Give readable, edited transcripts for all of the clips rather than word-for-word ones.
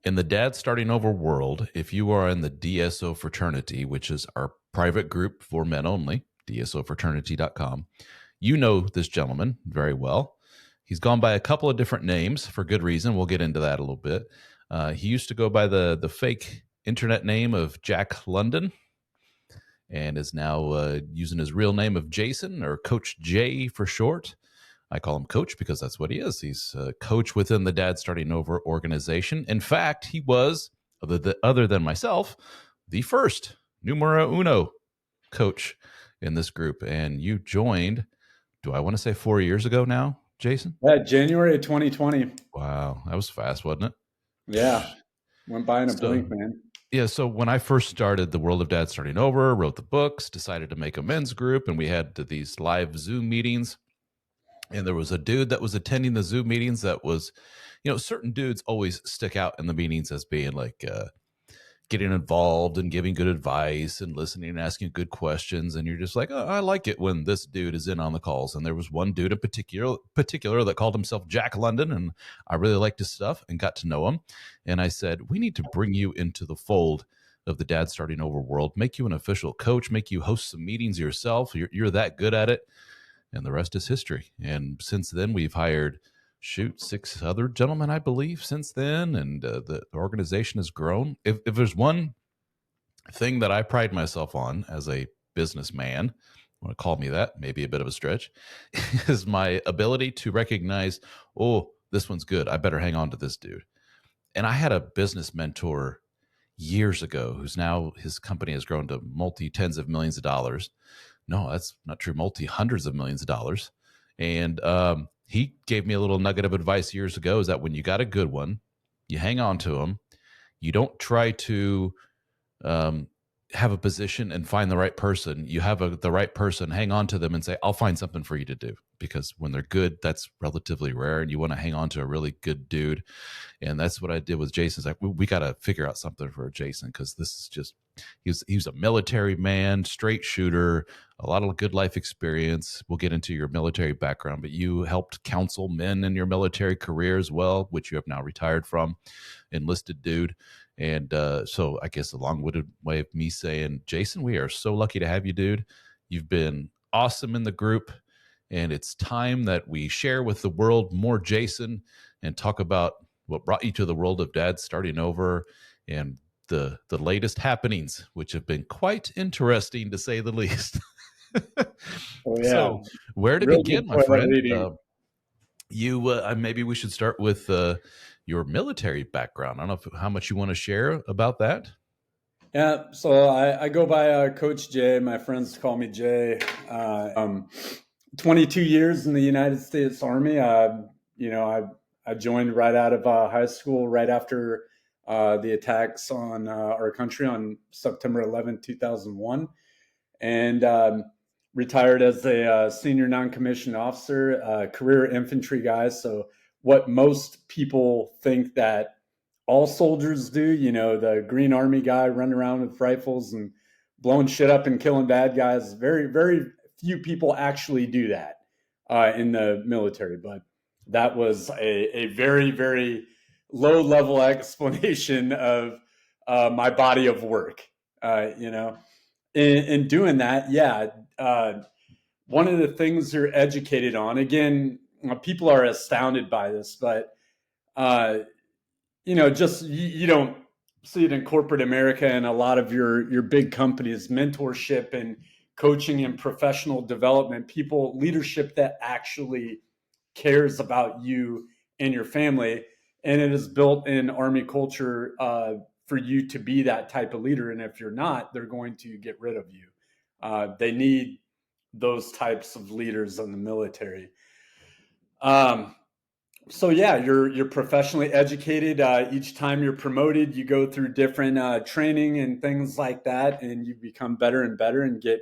In the Dad Starting Over world, if you are in the DSO Fraternity, which is our private group for men only, dsofraternity.com, you know this gentleman very well. He's gone by a couple of different names for good reason. We'll get into that a little bit. He used to go by the fake internet name of Jack London and is now using his real name of Jason, or Coach J for short. I call him Coach because that's what he is. He's a coach within the Dad Starting Over organization. In fact, he was, other than myself, the first numero uno coach in this group. And you joined, do I want to say 4 years ago now, Jason? Yeah, January of 2020. Wow, that was fast, wasn't it? Yeah, went by in a So, blink, man. yeah, so when I first started the World of Dad Starting Over, wrote the books, decided to make a men's group, and we had these live Zoom meetings. And there was a dude that was attending the Zoom meetings that was, certain dudes always stick out in the meetings as being like getting involved and giving good advice and listening and asking good questions. And you're just like, oh, I like it when this dude is in on the calls. And there was one dude in particular that called himself Jack London. And I really liked his stuff and got to know him. And I said, we need to bring you into the fold of the Dad Starting Over world, make you an official coach, make you host some meetings yourself. You're that good at it, and the rest is history. And since then, we've hired, six other gentlemen, I believe, since then, and the organization has grown. If there's one thing that I pride myself on as a businessman, want to call me that, maybe a bit of a stretch, is my ability to recognize, oh, this one's good. I better hang on to this dude. And I had a business mentor years ago who's now, his company has grown to multi tens of millions of dollars. No, that's not true. Multi hundreds of millions of dollars. And he gave me a little nugget of advice years ago, is that when you got a good one, you hang on to them. You don't try to um, have a position and find the right person. You have the right person, hang on to them and say, I'll find something for you to do. Because when they're good, that's relatively rare. And you want to hang on to a really good dude. And that's what I did with Jason. It's like, we got to figure out something for Jason, because this is just, he was a military man, straight shooter, a lot of good life experience. We'll get into your military background, but you helped counsel men in your military career as well, which you have now retired from, enlisted dude. And so I guess a long-winded way of me saying, Jason, we are so lucky to have you, dude. You've been awesome in the group. And it's time that we share with the world more Jason and talk about what brought you to the world of Dad Starting Over, and the latest happenings, which have been quite interesting to say the least. Oh yeah, So, where to real good begin, my toilet friend? reading. You maybe we should start with your military background. I don't know how much you want to share about that. Yeah, so I go by Coach J. My friends call me Jay. 22 years in the United States Army. I joined right out of high school, right after the attacks on our country on September 11th, 2001, and retired as a senior non-commissioned officer, career infantry guy. So what most people think that all soldiers do, the Green Army guy running around with rifles and blowing shit up and killing bad guys. Very, very few people actually do that in the military. But that was a very, very low level explanation of my body of work. In doing that, yeah. One of the things you're educated on, again, people are astounded by this, but uh, just you don't see it in corporate America and a lot of your big companies, mentorship and coaching and professional development, people, leadership that actually cares about you and your family. And it is built in Army culture for you to be that type of leader. And if you're not, they're going to get rid of you. They need those types of leaders in the military. Um, so yeah, you're professionally educated. Each time you're promoted, you go through different training and things like that, and you become better and better and get,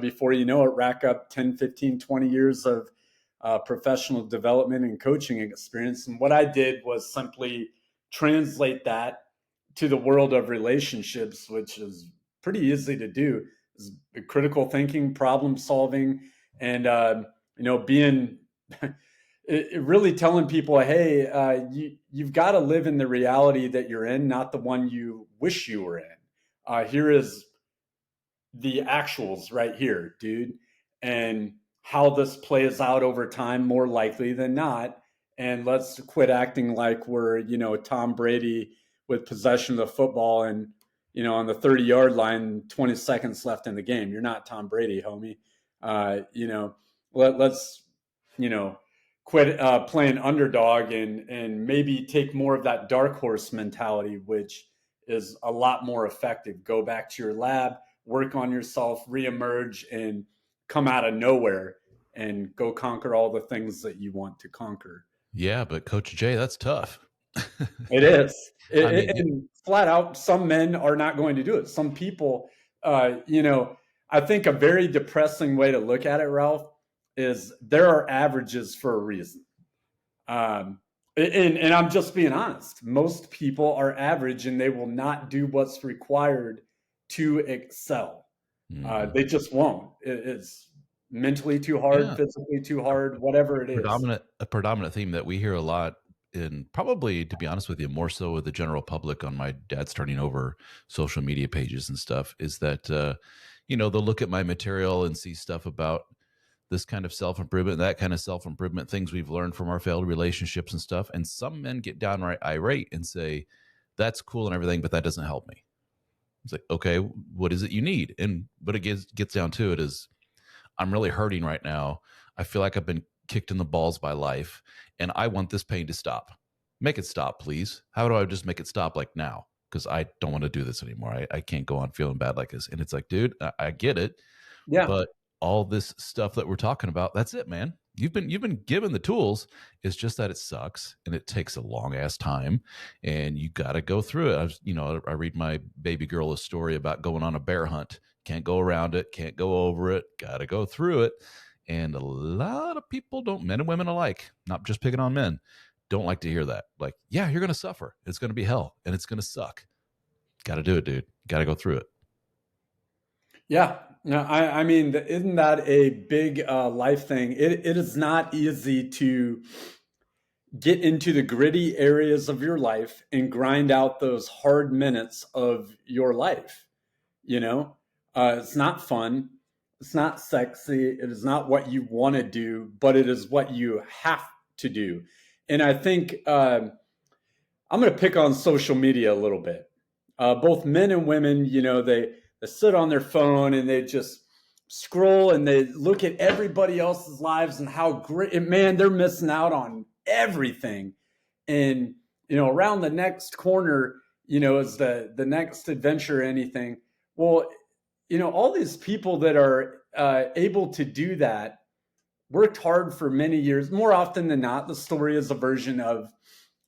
before you know it, rack up 10, 15, 20 years of professional development and coaching experience. And what I did was simply translate that to the world of relationships, which is pretty easy to do. Is critical thinking, problem solving, and being really telling people, hey, you've got to live in the reality that you're in, not the one you wish you were in. Here is the actuals right here, dude, and how this plays out over time, more likely than not. And let's quit acting like we're, Tom Brady with possession of the football and, on the 30-yard line, 20 seconds left in the game. You're not Tom Brady, homie. Let's, you know, quit playing underdog and maybe take more of that dark horse mentality, which is a lot more effective. Go back to your lab, work on yourself, reemerge, and come out of nowhere and go conquer all the things that you want to conquer. Yeah, but Coach J, that's tough. It is. I mean, And flat out, some men are not going to do it. Some people, I think a very depressing way to look at it, Ralph, is there are averages for a reason. Um, and I'm just being honest. Most people are average and they will not do what's required to excel. They just won't. It's mentally too hard, yeah, physically too hard, whatever it is. a predominant theme that we hear a lot in, probably, to be honest with you, more so with the general public on my dad's turning over social media pages and stuff, is that they'll look at my material and see stuff about this kind of self-improvement, that kind of self-improvement, things we've learned from our failed relationships and stuff, and some men get downright irate and say, that's cool and everything, but that doesn't help me. It's like, okay, what is it you need? And but it gets down to it is, I'm really hurting right now. I feel like I've been kicked in the balls by life, and I want this pain to stop. Make it stop, please. How do I just make it stop, like, now? Because I don't want to do this anymore. I can't go on feeling bad like this. And it's like, dude, I get it, Yeah. but all this stuff that we're talking about, that's it, man. You've been given the tools. It's just that it sucks and it takes a long ass time, and you got to go through it. I read my baby girl a story about going on a bear hunt. Can't go around it, can't go over it, got to go through it. And a lot of people don't, men and women alike, not just picking on men, don't like to hear that. Like, yeah, you're going to suffer. It's going to be hell and it's going to suck. Got to do it, dude. Got to go through it. Yeah. No, I mean, isn't that a big life thing? It is not easy to get into the gritty areas of your life and grind out those hard minutes of your life. It's not fun. It's not sexy. It is not what you want to do, but it is what you have to do. And I think I'm going to pick on social media a little bit. Both men and women, they sit on their phone and they just scroll and they look at everybody else's lives and how great, and man, they're missing out on everything. And, around the next corner, is the next adventure or anything. Well, all these people that are able to do that worked hard for many years. More often than not, the story is a version of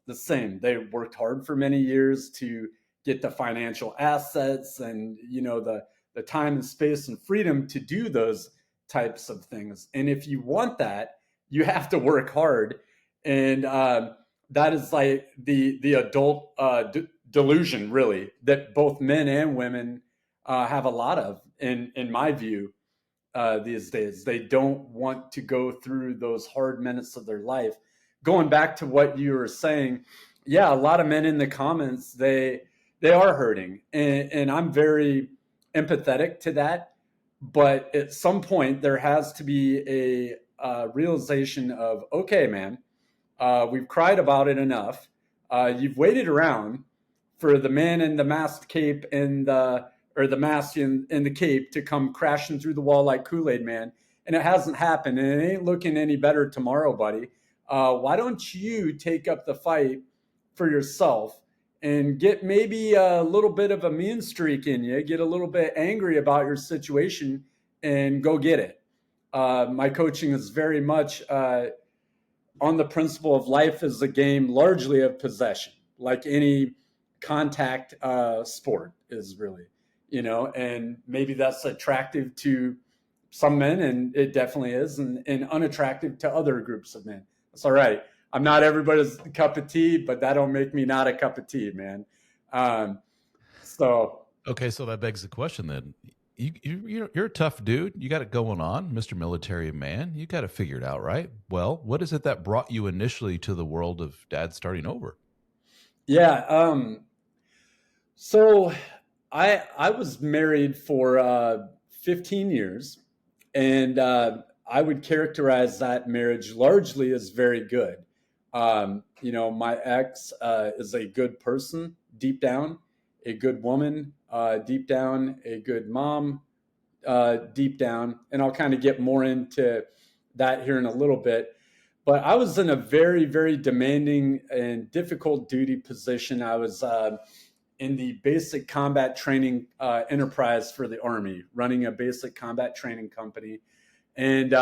the same. They worked hard for many years to get the financial assets and the time and space and freedom to do those types of things. And if you want that, you have to work hard. And that is like the adult delusion, really, that both men and women have a lot of, in my view, these days. They don't want to go through those hard minutes of their life. Going back to what you were saying, yeah, a lot of men in the comments, they are hurting, and I'm very empathetic to that. But at some point, there has to be a realization of, okay, man, we've cried about it enough. You've waited around for the man in the masked cape and the mask in the cape to come crashing through the wall like Kool-Aid Man, and it hasn't happened, and it ain't looking any better tomorrow, buddy. Why don't you take up the fight for yourself and get maybe a little bit of a mean streak in you, get a little bit angry about your situation, and go get it. My coaching is very much on the principle of life is a game largely of possession, like any contact sport is really, and maybe that's attractive to some men, and it definitely is, and unattractive to other groups of men. That's all right. I'm not everybody's cup of tea, but that don't make me not a cup of tea, man. So Okay, so that begs the question then. you're a tough dude. You got it going on, Mr. Military Man. You got to figure it out, right? Well, what is it that brought you initially to the world of dad starting over? Yeah. So I was married for 15 years, and I would characterize that marriage largely as very good. My ex is a good person deep down, a good woman deep down, a good mom deep down, and I'll kind of get more into that here in a little bit. But I was in a very, very demanding and difficult duty position. I was in the basic combat training enterprise for the Army, running a basic combat training company. And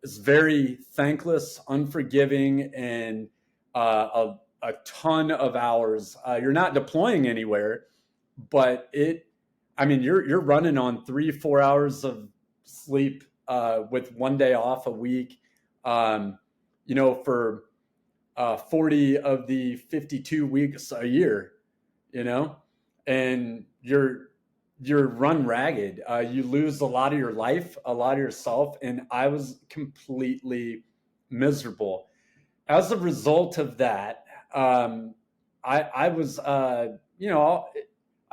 it's very thankless, unforgiving, and a ton of hours. You're not deploying anywhere, but you're running on 3-4 hours of sleep with one day off a week. For 40 of the 52 weeks a year, and you're run ragged. You lose a lot of your life, a lot of yourself, and I was completely miserable. As a result of that, I was, I've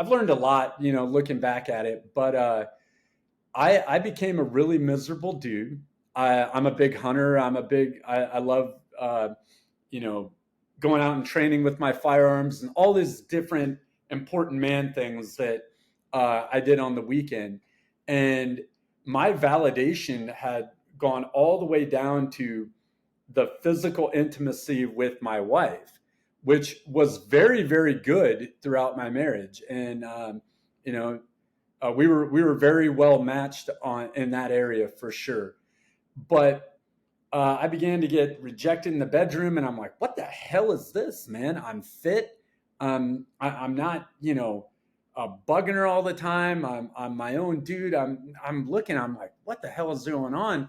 learned a lot, looking back at it, but I became a really miserable dude. I'm a big hunter. I love, going out and training with my firearms and all these different important man things that I did on the weekend. And my validation had gone all the way down to the physical intimacy with my wife, which was very, very good throughout my marriage. And, we were very well matched in that area for sure. But I began to get rejected in the bedroom, and I'm like, what the hell is this, man? I'm fit. I'm not, bugging her all the time. I'm my own dude. I'm looking. I'm like, what the hell is going on?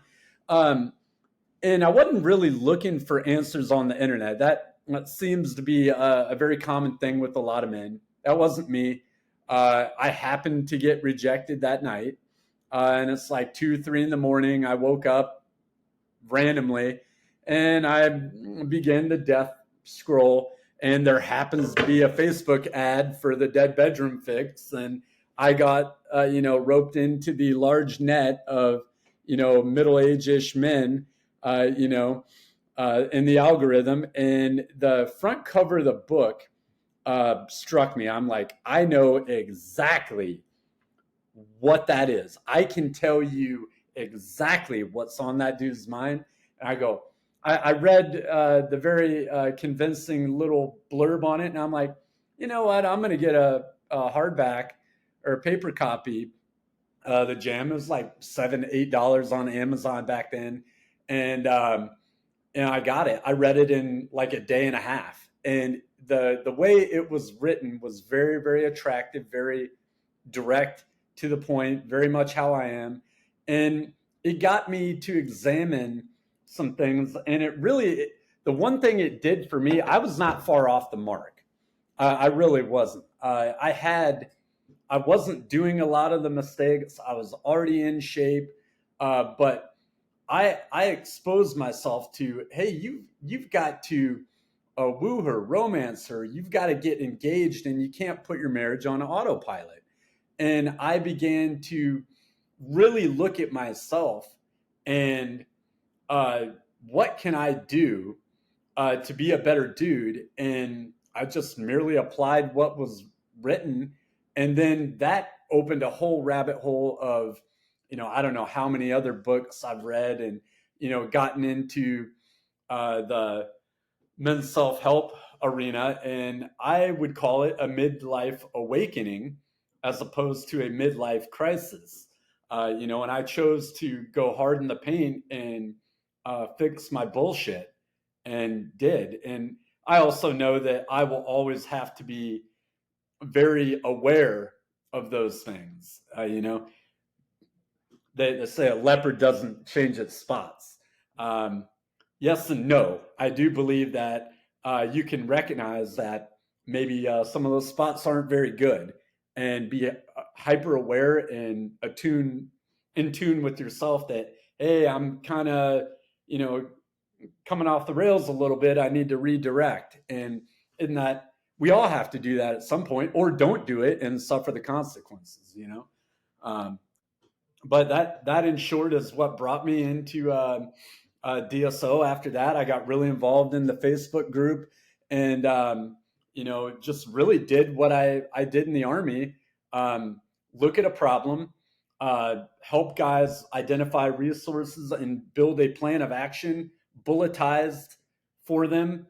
And I wasn't really looking for answers on the internet. That seems to be a very common thing with a lot of men. That wasn't me. I happened to get rejected that night, and it's like 2, 3 in the morning. I woke up randomly, and I began the death scroll, and there happens to be a Facebook ad for the dead bedroom fix, and I got roped into the large net of middle-aged-ish men, in the algorithm, and the front cover of the book struck me. I'm like, I know exactly what that is. I can tell you exactly what's on that dude's mind. And I read the very convincing little blurb on it, and I'm like, you know what? I'm going to get a hardback or a paper copy. The Jam, it was like $7, $8 on Amazon back then, and I got it. I read it in like a day and a half, and the way it was written was very, very attractive, very direct, to the point, very much how I am. And it got me to examine some things. And the one thing it did for me, I was not far off the mark. I really wasn't. I wasn't doing a lot of the mistakes. I was already in shape, but I exposed myself to, hey, you've got to woo her, romance her. You've got to get engaged, and you can't put your marriage on autopilot. And I began to really look at myself and what can I do to be a better dude? And I just merely applied what was written. And then that opened a whole rabbit hole of, I don't know how many other books I've read and, gotten into the men's self-help arena. And I would call it a midlife awakening as opposed to a midlife crisis. And I chose to go hard in the paint and fix my bullshit, and did. And I also know that I will always have to be very aware of those things. They say a leopard doesn't change its spots. Yes and no. I do believe that you can recognize that maybe some of those spots aren't very good, and be hyper aware and in tune with yourself that, hey, I'm kind of, coming off the rails a little bit. I need to redirect. And in that, we all have to do that at some point, or don't do it and suffer the consequences, Um, but that in short is what brought me into DSO. After that, I got really involved in the Facebook group, and just really did what I did in the Army. Look at a problem, help guys identify resources and build a plan of action, bulletized for them,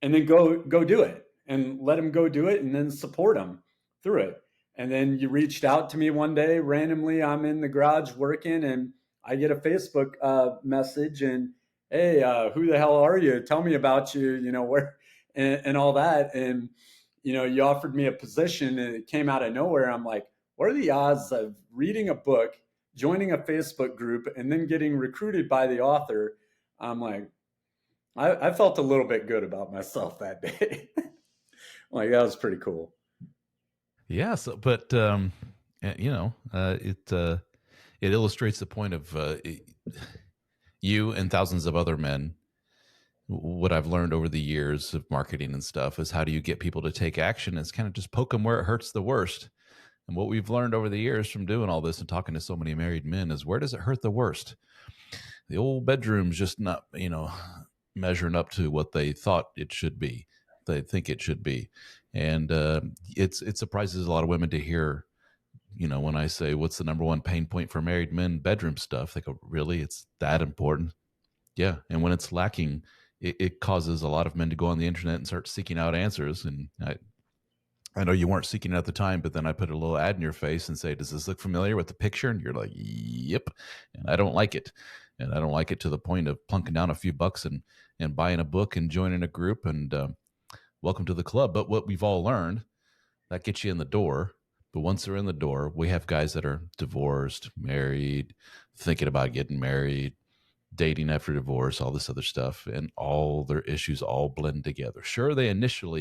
and then go do it, and let them go do it, and then support them through it. And then you reached out to me one day randomly. I'm in the garage working, and I get a Facebook message, and hey, who the hell are you? Tell me about you. Where and all that. And you offered me a position, and it came out of nowhere. I'm like, what are the odds of reading a book, joining a Facebook group, and then getting recruited by the author? I'm like, I felt a little bit good about myself that day. Like, that was pretty cool. Yeah. So, but it illustrates the point of you and thousands of other men. What I've learned over the years of marketing and stuff is how do you get people to take action? It's kind of just poke them where it hurts the worst. And what we've learned over the years from doing all this and talking to so many married men is, where does it hurt the worst? The old bedroom's just not, measuring up to what they thought it should be. They think it should be. And it surprises a lot of women to hear, when I say, what's the number one pain point for married men? Bedroom stuff. They go, really? It's that important? Yeah. And when it's lacking, it causes a lot of men to go on the internet and start seeking out answers. And I know you weren't seeking it at the time, but then I put a little ad in your face and say, does this look familiar with the picture? And you're like, yep. And I don't like it. And I don't like it to the point of plunking down a few bucks and buying a book and joining a group and welcome to the club. But what we've all learned, that gets you in the door. But once they're in the door, we have guys that are divorced, married, thinking about getting married, dating after divorce, all this other stuff, and all their issues all blend together. Sure,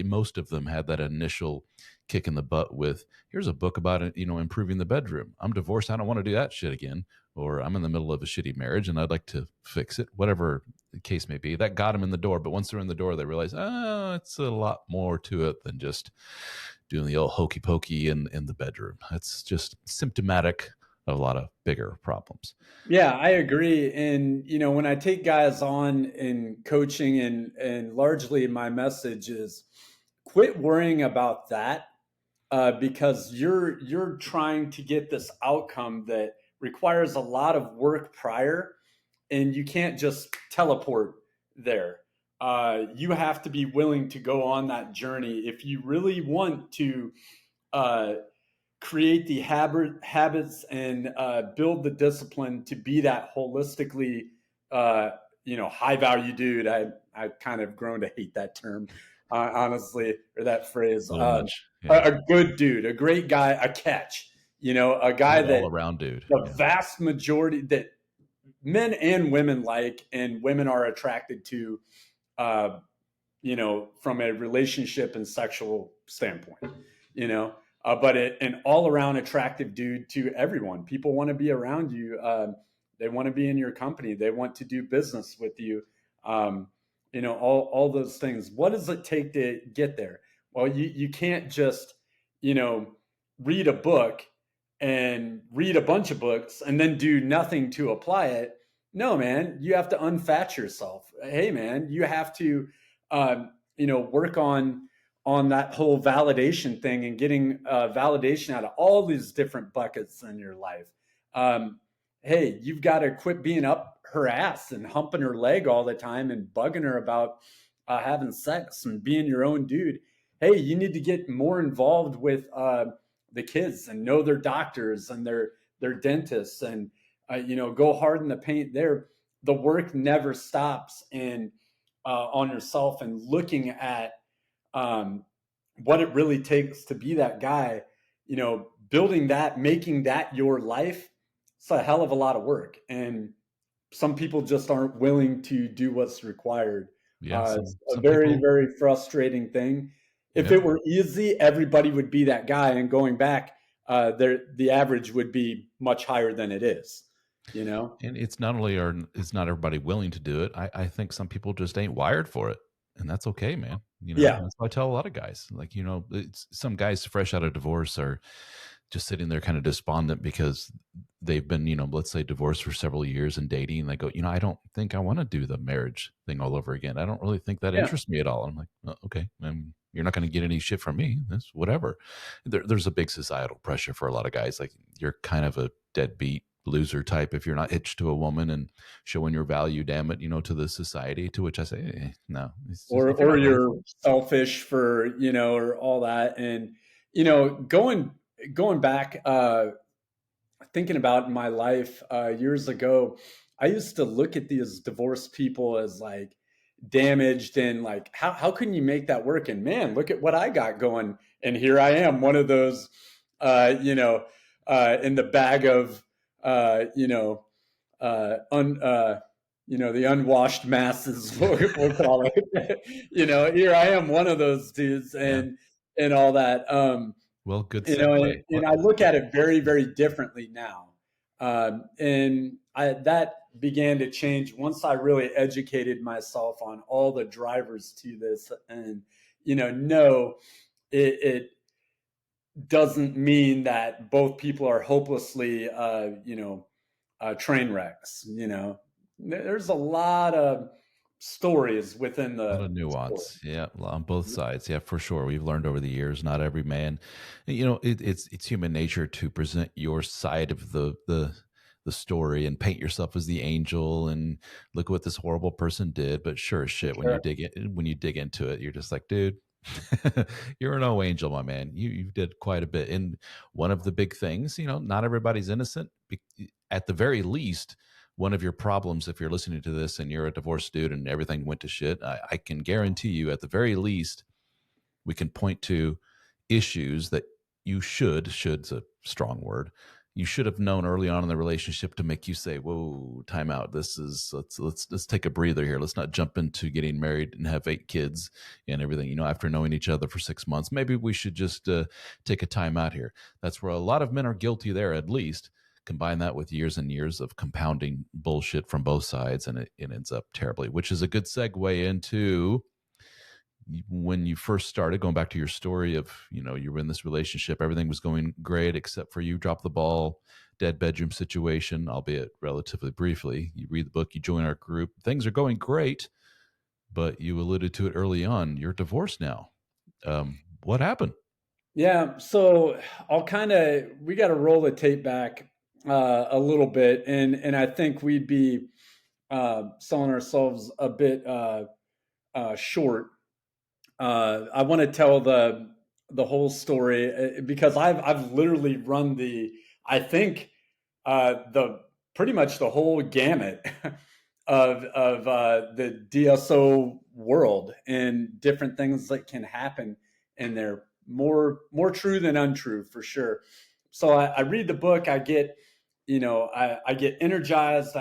most of them had that initial kick in the butt with, here's a book about it, improving the bedroom. I'm divorced. I don't want to do that shit again. Or I'm in the middle of a shitty marriage and I'd like to fix it, whatever the case may be. That got them in the door. But once they're in the door, they realize, it's a lot more to it than just doing the old hokey pokey in the bedroom. That's just symptomatic of a lot of bigger problems. Yeah, I agree. And when I take guys on in coaching, and largely my message is, quit worrying about that, because you're trying to get this outcome that requires a lot of work prior, and you can't just teleport there. You have to be willing to go on that journey if you really want to uh, create the habits and build the discipline to be that holistically, high value dude. I've kind of grown to hate that term, honestly, or that phrase. A little much. Yeah. A good dude, a great guy, a catch. A guy that all around dude. The vast majority that men and women like, and women are attracted to, from a relationship and sexual standpoint, but an all around attractive dude to everyone. People want to be around you. They want to be in your company. They want to do business with you. All those things. What does it take to get there? Well, you can't just, read a book and read a bunch of books and then do nothing to apply it. No, man, you have to unfat yourself. Hey, man, you have to, work on that whole validation thing and getting validation out of all these different buckets in your life. Hey, you've got to quit being up her ass and humping her leg all the time and bugging her about having sex and being your own dude. Hey, you need to get more involved with the kids and know their doctors and their dentists, and go hard in the paint there. The work never stops, and on yourself, and looking at what it really takes to be that guy, building that, making that your life. It's a hell of a lot of work, and some people just aren't willing to do what's required. Yeah, It's a very, very frustrating thing. If it were easy, everybody would be that guy. And going back, the average would be much higher than it is, you know? And it's not only is not everybody willing to do it. I think some people just ain't wired for it, and that's okay, man. Yeah. That's what I tell a lot of guys. Like, some guys fresh out of divorce are just sitting there kind of despondent because they've been, let's say divorced for several years and dating. And they go, I don't think I want to do the marriage thing all over again. I don't really think that Yeah. interests me at all. I'm like, okay, you're not going to get any shit from me. That's whatever. There's a big societal pressure for a lot of guys. Like, you're kind of a deadbeat loser type if you're not hitched to a woman and showing your value, damn it, to the society. To which I say, no, it's just, if you're Or not ready you're for it. selfish for, or all that. And, going back, thinking about my life years ago, I used to look at these divorced people as like damaged and like, how can you make that work? And man, look at what I got going. And here I am, one of those, in the bag of, un, the unwashed masses, we'll call it. Here I am, one of those dudes, Yeah. and all that. Well, good segue. And I look at it very, very differently now. That began to change once I really educated myself on all the drivers to this. And, no, it doesn't mean that both people are hopelessly, train wrecks. There's a lot of stories within A lot the of story. nuance, yeah, on both sides, yeah, for sure. We've learned over the years, not every man, it's human nature to present your side of the story and paint yourself as the angel and look at what this horrible person did. But sure as shit, Sure. when you dig into it, you're just like, dude, you're no angel, my man. You did quite a bit. And one of the big things, not everybody's innocent. At the very least, one of your problems, if you're listening to this and you're a divorced dude and everything went to shit, I can guarantee you, at the very least, we can point to issues that should's a strong word. You should have known early on in the relationship to make you say, "Whoa, time out. Let's take a breather here. Let's not jump into getting married and have 8 kids and everything. After knowing each other for 6 months, maybe we should just take a time out here." That's where a lot of men are guilty there, at least. Combine that with years and years of compounding bullshit from both sides, and it ends up terribly, which is a good segue into when you first started, going back to your story of, you were in this relationship, everything was going great except for you dropped the ball, dead bedroom situation, albeit relatively briefly. You read the book, you join our group, things are going great, but you alluded to it early on, you're divorced now. What happened? Yeah, so we got to roll the tape back a little bit, and I think we'd be selling ourselves a bit short. I want to tell the whole story because I've literally run I think the pretty much the whole gamut of the DSO world and different things that can happen in there. More true than untrue for sure. So I read the book. I get, I get energized.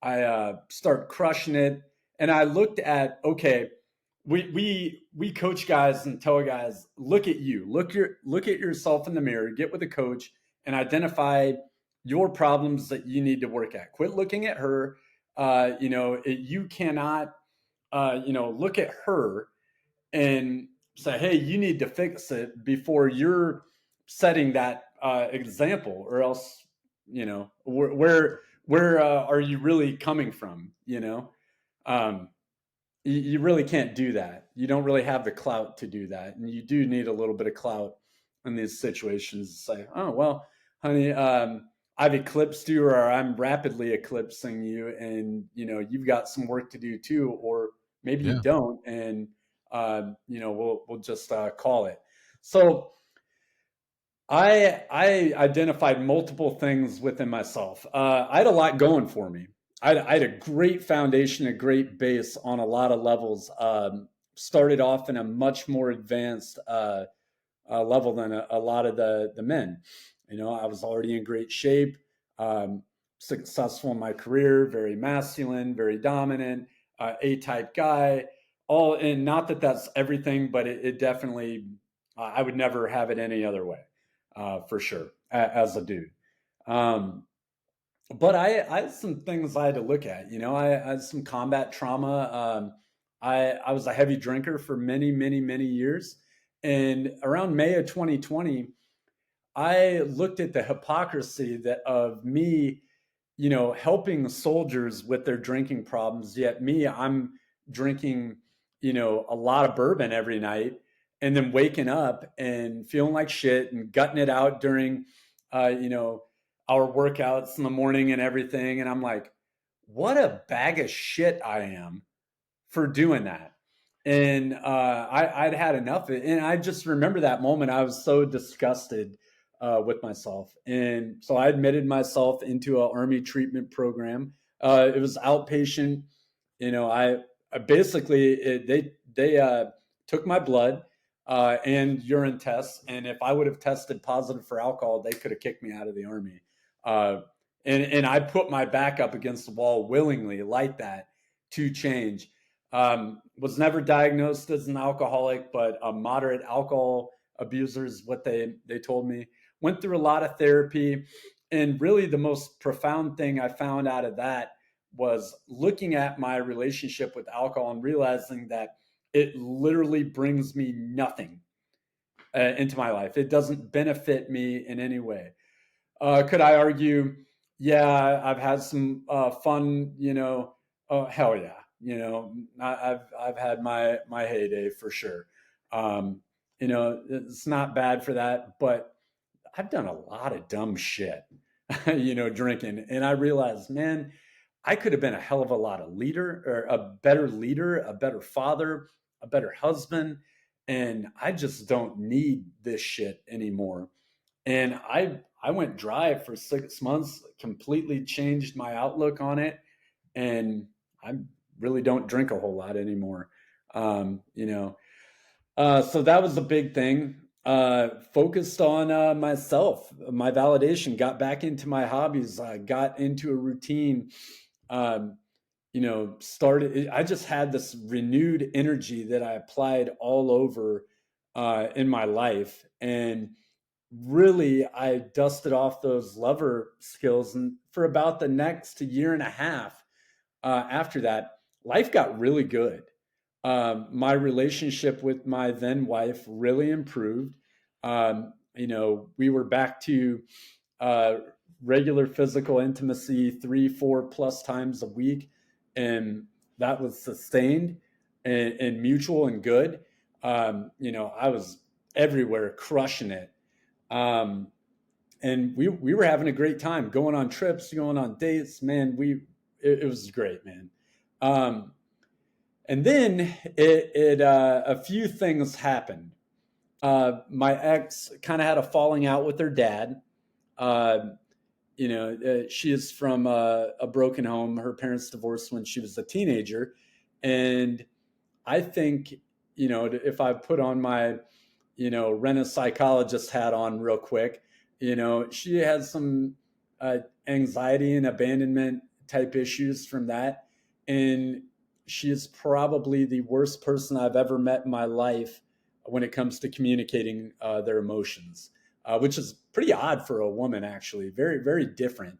I start crushing it, and I looked at, okay, we coach guys and tell guys, look at you, look at yourself in the mirror, get with a coach, and identify your problems that you need to work at. Quit looking at her. You cannot, look at her and say, hey, you need to fix it before you're setting that example, or else, where are you really coming from? Um, you really can't do that. You don't really have the clout to do that, and you do need a little bit of clout in these situations to say, "Oh well, honey, I've eclipsed you, or I'm rapidly eclipsing you, and you've got some work to do too, or maybe you Yeah. don't, and we'll just call it." So I identified multiple things within myself. I had a lot going for me. I had a great foundation, a great base on a lot of levels. Started off in a much more advanced level than a lot of the men. I was already in great shape, successful in my career, very masculine, very dominant, A-type guy. All, and not that that's everything, but it definitely, I would never have it any other way. for sure, as a dude. Um, but I had some things I had to look at. I had some combat trauma. I was a heavy drinker for many, many, many years. And around May of 2020, I looked at the hypocrisy that of me, helping soldiers with their drinking problems. Yet me, I'm drinking, a lot of bourbon every night, and then waking up and feeling like shit and gutting it out during, you know, our workouts in the morning and everything. And I'm like, what a bag of shit I am for doing that. And I'd had enough of it. And I just remember that moment. I was so disgusted with myself. And so I admitted myself into an Army treatment program. It was outpatient. I basically, they took my blood and urine tests. And if I would have tested positive for alcohol, they could have kicked me out of the Army. Uh, and I put my back up against the wall willingly like that to change. Was never diagnosed as an alcoholic, but a moderate alcohol abuser is what they told me. Went through a lot of therapy, and really the most profound thing I found out of that was looking at my relationship with alcohol and realizing that it literally brings me nothing into my life. It doesn't benefit me in any way. Could I argue? Yeah, I've had some fun. Oh hell yeah. I've had my heyday for sure. It's not bad for that, but I've done a lot of dumb shit. Drinking, and I realized, man, I could have been a hell of a lot of leader, or a leader, a better father, a better husband, and I just don't need this shit anymore. And I went dry for 6 months, completely changed my outlook on it, and I really don't drink a whole lot anymore. So that was a big thing. Focused on myself, my validation, got back into my hobbies, got into a routine. Um, Started. I just had this renewed energy that I applied all over in my life, and really I dusted off those lover skills. And for about the next year and a half after that, life got really good. My relationship with my then wife really improved. We were back to uh, regular physical intimacy 3-4 plus times a week, and that was sustained and mutual and good. I was everywhere crushing it. And we were having a great time, going on trips, going on dates, man. It was great, man. um, and then a few things happened. My ex kind of had a falling out with her dad. uh, she is from a broken home. Her parents divorced when she was a teenager, and I think, if I put on my, rent a psychologist hat on real quick, she has some anxiety and abandonment type issues from that. And she is probably the worst person I've ever met in my life when it comes to communicating their emotions, which is pretty odd for a woman, actually. Very, very different.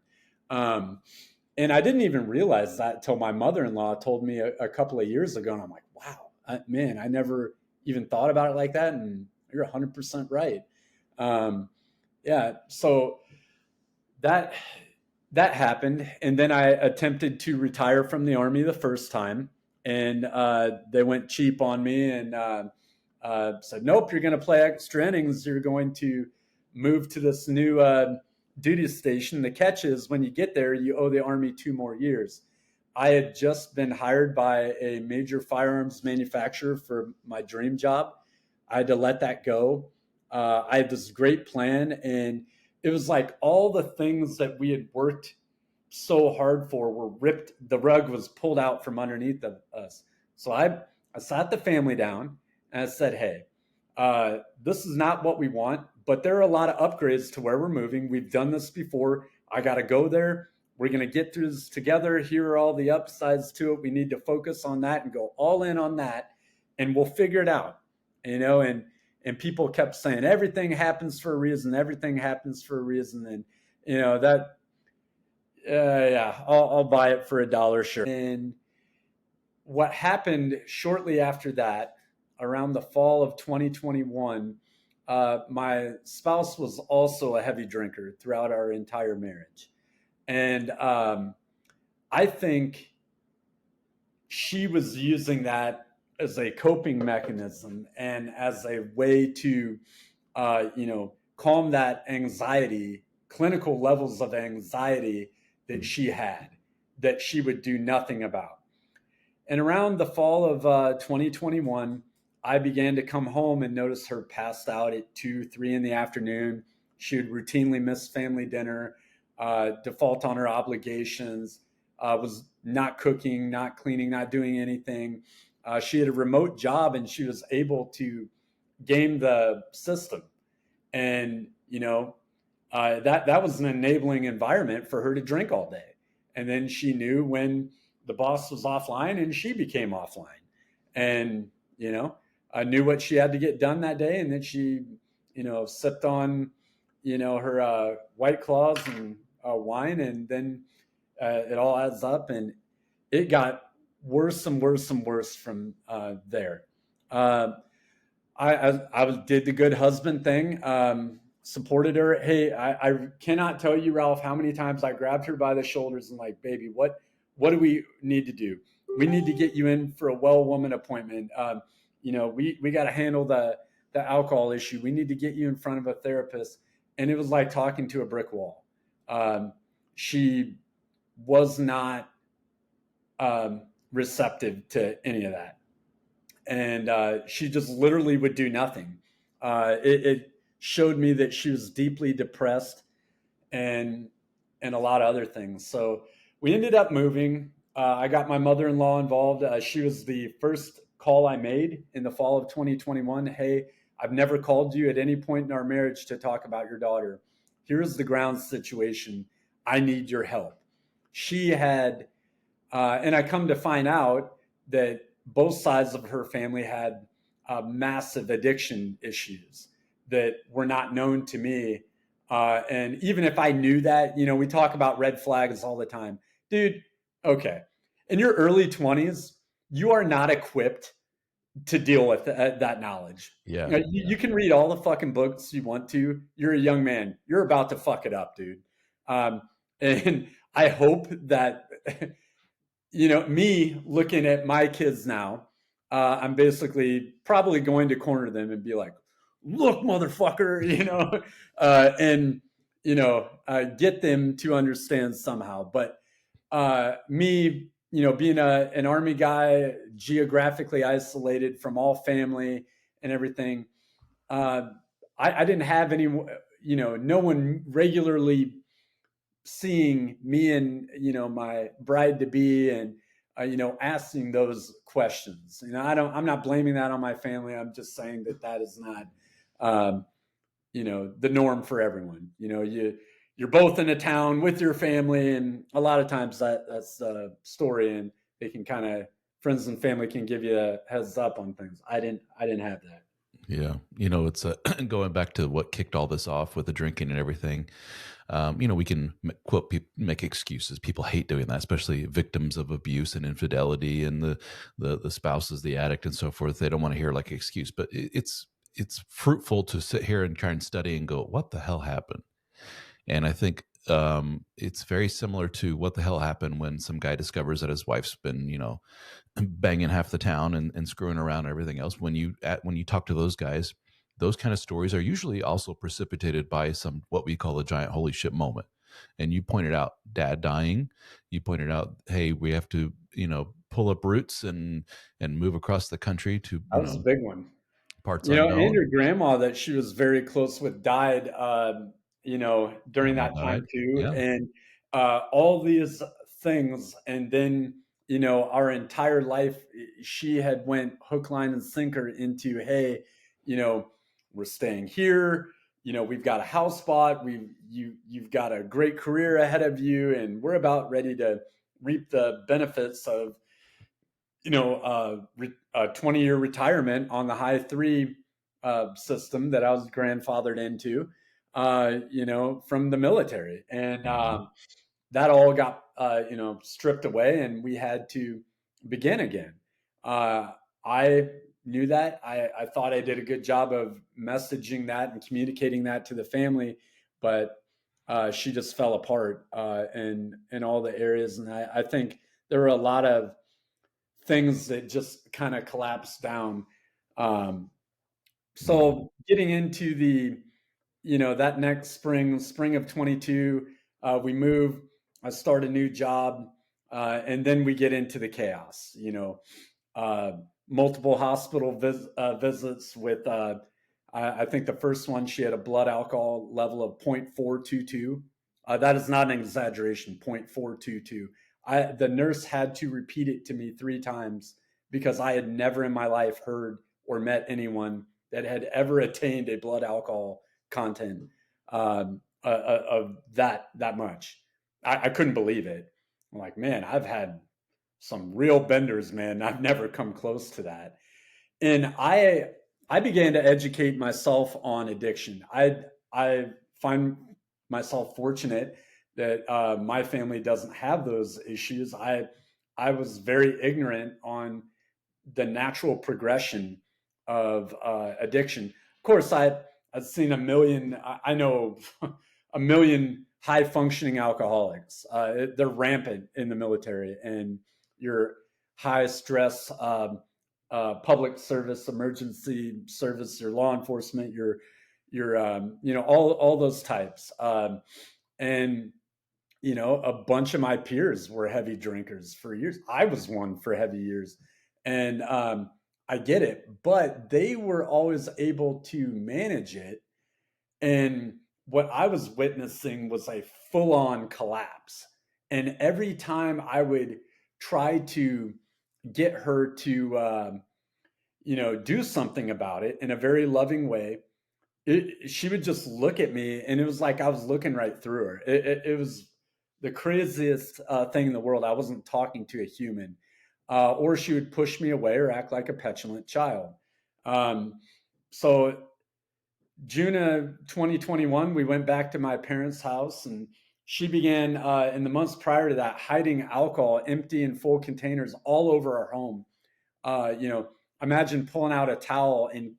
Um, and I didn't even realize that until my mother-in-law told me a couple of years ago. And I'm like, wow, man, I never even thought about it like that. And you're 100% right. Yeah. So that that happened, and then I attempted to retire from the Army the first time, and they went cheap on me and said, "Nope, you're going to play extra innings. You're going to move to this new duty station. The catch is, when you get there, you owe the Army 2 more years." I had just been hired by a major firearms manufacturer for my dream job. I had to let that go. I had this great plan, and it was like all the things that we had worked so hard for were ripped. The rug was pulled out from underneath us. So I sat the family down and I said, "Hey, this is not what we want, but there are a lot of upgrades to where we're moving. We've done this before. I got to go there. We're going to get through this together. Here are all the upsides to it. We need to focus on that and go all in on that, and we'll figure it out." And And people kept saying everything happens for a reason, everything happens for a reason. And that yeah, I'll buy it for $1, sure. And what happened shortly after that, around the fall of 2021, my spouse was also a heavy drinker throughout our entire marriage. And I think she was using that as a coping mechanism and as a way to, calm that anxiety, clinical levels of anxiety that she had, that she would do nothing about. And around the fall of 2021, I began to come home and notice her passed out at 2, 3 in the afternoon. She would routinely miss family dinner, default on her obligations, was not cooking, not cleaning, not doing anything. She had a remote job and she was able to game the system. And, that was an enabling environment for her to drink all day. And then she knew when the boss was offline and she became offline. And, I knew what she had to get done that day. And then she, sipped on, her White Claws and wine. And then it all adds up. And it got worse and worse and worse from there. I did the good husband thing, supported her. Hey, I cannot tell you, Ralph, how many times I grabbed her by the shoulders and like, baby, what do we need to do? We need to get you in for a well woman appointment. We got to handle the alcohol issue. We need to get you in front of a therapist. And it was like talking to a brick wall. She was not receptive to any of that. And she just literally would do nothing. It showed me that she was deeply depressed and a lot of other things. So we ended up moving. I got my mother-in-law involved. She was the first call I made in the fall of 2021. Hey, I've never called you at any point in our marriage to talk about your daughter. Here's the ground situation. I need your help. She had, and I come to find out that both sides of her family had massive addiction issues that were not known to me. And even if I knew that, we talk about red flags all the time. Dude, okay. In your early 20s, you are not equipped to deal with that knowledge. Yeah. You can read all the fucking books you want to. You're a young man. You're about to fuck it up, dude. And I hope that me looking at my kids now, I'm basically probably going to corner them and be like, look, motherfucker, and, get them to understand somehow. But me, being an Army guy, geographically isolated from all family and everything, I didn't have any, no one regularly seeing me and my bride to be and asking those questions. I'm not blaming that on my family. I'm just saying that is not the norm for everyone. You're both in a town with your family, and a lot of times that's the story, and they can kind of, friends and family can give you a heads up on things. I didn't have that. Yeah. It's going back to what kicked all this off with the drinking and everything. We can make excuses. People hate doing that, especially victims of abuse and infidelity, and the spouse is the addict and so forth. They don't want to hear like excuse, but it's fruitful to sit here and try and study and go, what the hell happened? And I think it's very similar to what the hell happened when some guy discovers that his wife's been, banging half the town and screwing around and everything else. When you talk to those guys, those kind of stories are usually also precipitated by some what we call a giant holy shit moment. And you pointed out dad dying. You pointed out, hey, we have to pull up roots and move across the country to That was a big one. parts And unknown. your grandma that she was very close with died, during Grandma that time died. too. Yeah. And all these things. And then, our entire life, she had went hook, line, and sinker into, hey, we're staying here. We've got a house bought. You've got a great career ahead of you. And we're about ready to reap the benefits of, a 20-year retirement on the high three, system that I was grandfathered into, from the military. And that all got, stripped away, and we had to begin again. I knew that. I thought I did a good job of messaging that and communicating that to the family, but she just fell apart in all the areas. And I think there were a lot of things that just kind of collapsed down. So getting into that next spring of 22, we move, I start a new job, and then we get into the chaos, uh, multiple hospital visits with, I think the first one, she had a blood alcohol level of 0.422. That is not an exaggeration, 0.422. The nurse had to repeat it to me 3 times because I had never in my life heard or met anyone that had ever attained a blood alcohol content of that much. I couldn't believe it. I'm like, man, I've had some real benders, man. I've never come close to that. And I began to educate myself on addiction. I find myself fortunate that my family doesn't have those issues. I was very ignorant on the natural progression of addiction. Of course, I've seen a million. I know a million high functioning alcoholics. They're rampant in the military, and your high stress public service, emergency service, your law enforcement, your all those types. And a bunch of my peers were heavy drinkers for years. I was one for heavy years, and I get it, but they were always able to manage it. And what I was witnessing was a full on collapse. And every time I would try to get her to, do something about it in a very loving way, she would just look at me, and it was like I was looking right through her. It was the craziest thing in the world. I wasn't talking to a human. Or she would push me away or act like a petulant child. So June of 2021, we went back to my parents' house, and she began in the months prior to that hiding alcohol, empty and full containers all over our home. Imagine pulling out a towel and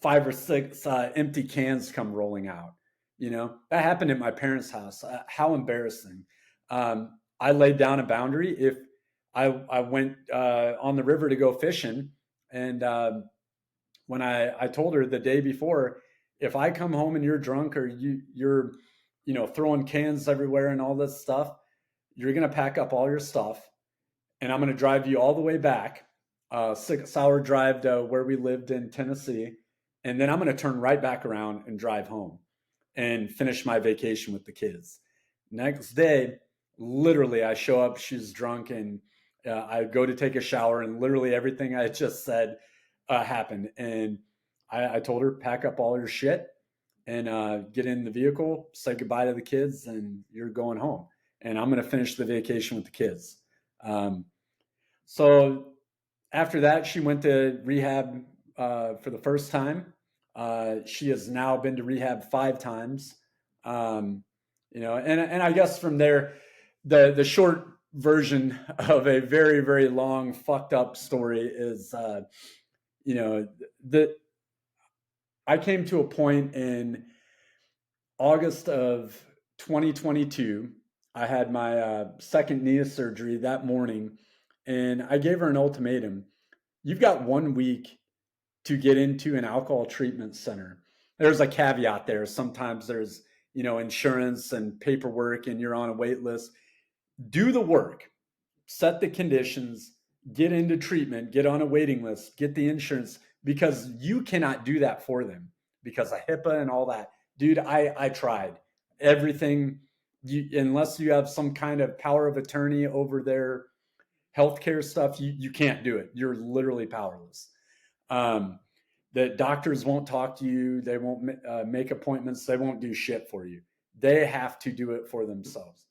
5 or 6 empty cans come rolling out. That happened at my parents' house. How embarrassing. I laid down a boundary. If I went on the river to go fishing, and when I told her the day before, if I come home and you're drunk, or you're throwing cans everywhere and all this stuff, you're gonna pack up all your stuff, and I'm gonna drive you all the way back, 6-hour drive to where we lived in Tennessee, and then I'm gonna turn right back around and drive home and finish my vacation with the kids. Next day, literally, I show up, she's drunk, and I go to take a shower, and literally everything I just said happened. And I told her, pack up all your shit and get in the vehicle, say goodbye to the kids, and you're going home. And I'm going to finish the vacation with the kids. So after that, she went to rehab for the first time. She has now been to rehab 5 times. And I guess from there, the short version of a very, very long fucked up story is, that I came to a point in August of 2022. I had my second knee surgery that morning, and I gave her an ultimatum. You've got 1 week to get into an alcohol treatment center. There's a caveat there. Sometimes there's, insurance and paperwork, and you're on a wait list. Do the work, set the conditions, get into treatment, get on a waiting list, get the insurance, because you cannot do that for them because of HIPAA and all that. Dude, I tried everything. Unless you have some kind of power of attorney over their healthcare stuff, you can't do it. You're literally powerless. The doctors won't talk to you. They won't make appointments. They won't do shit for you. They have to do it for themselves.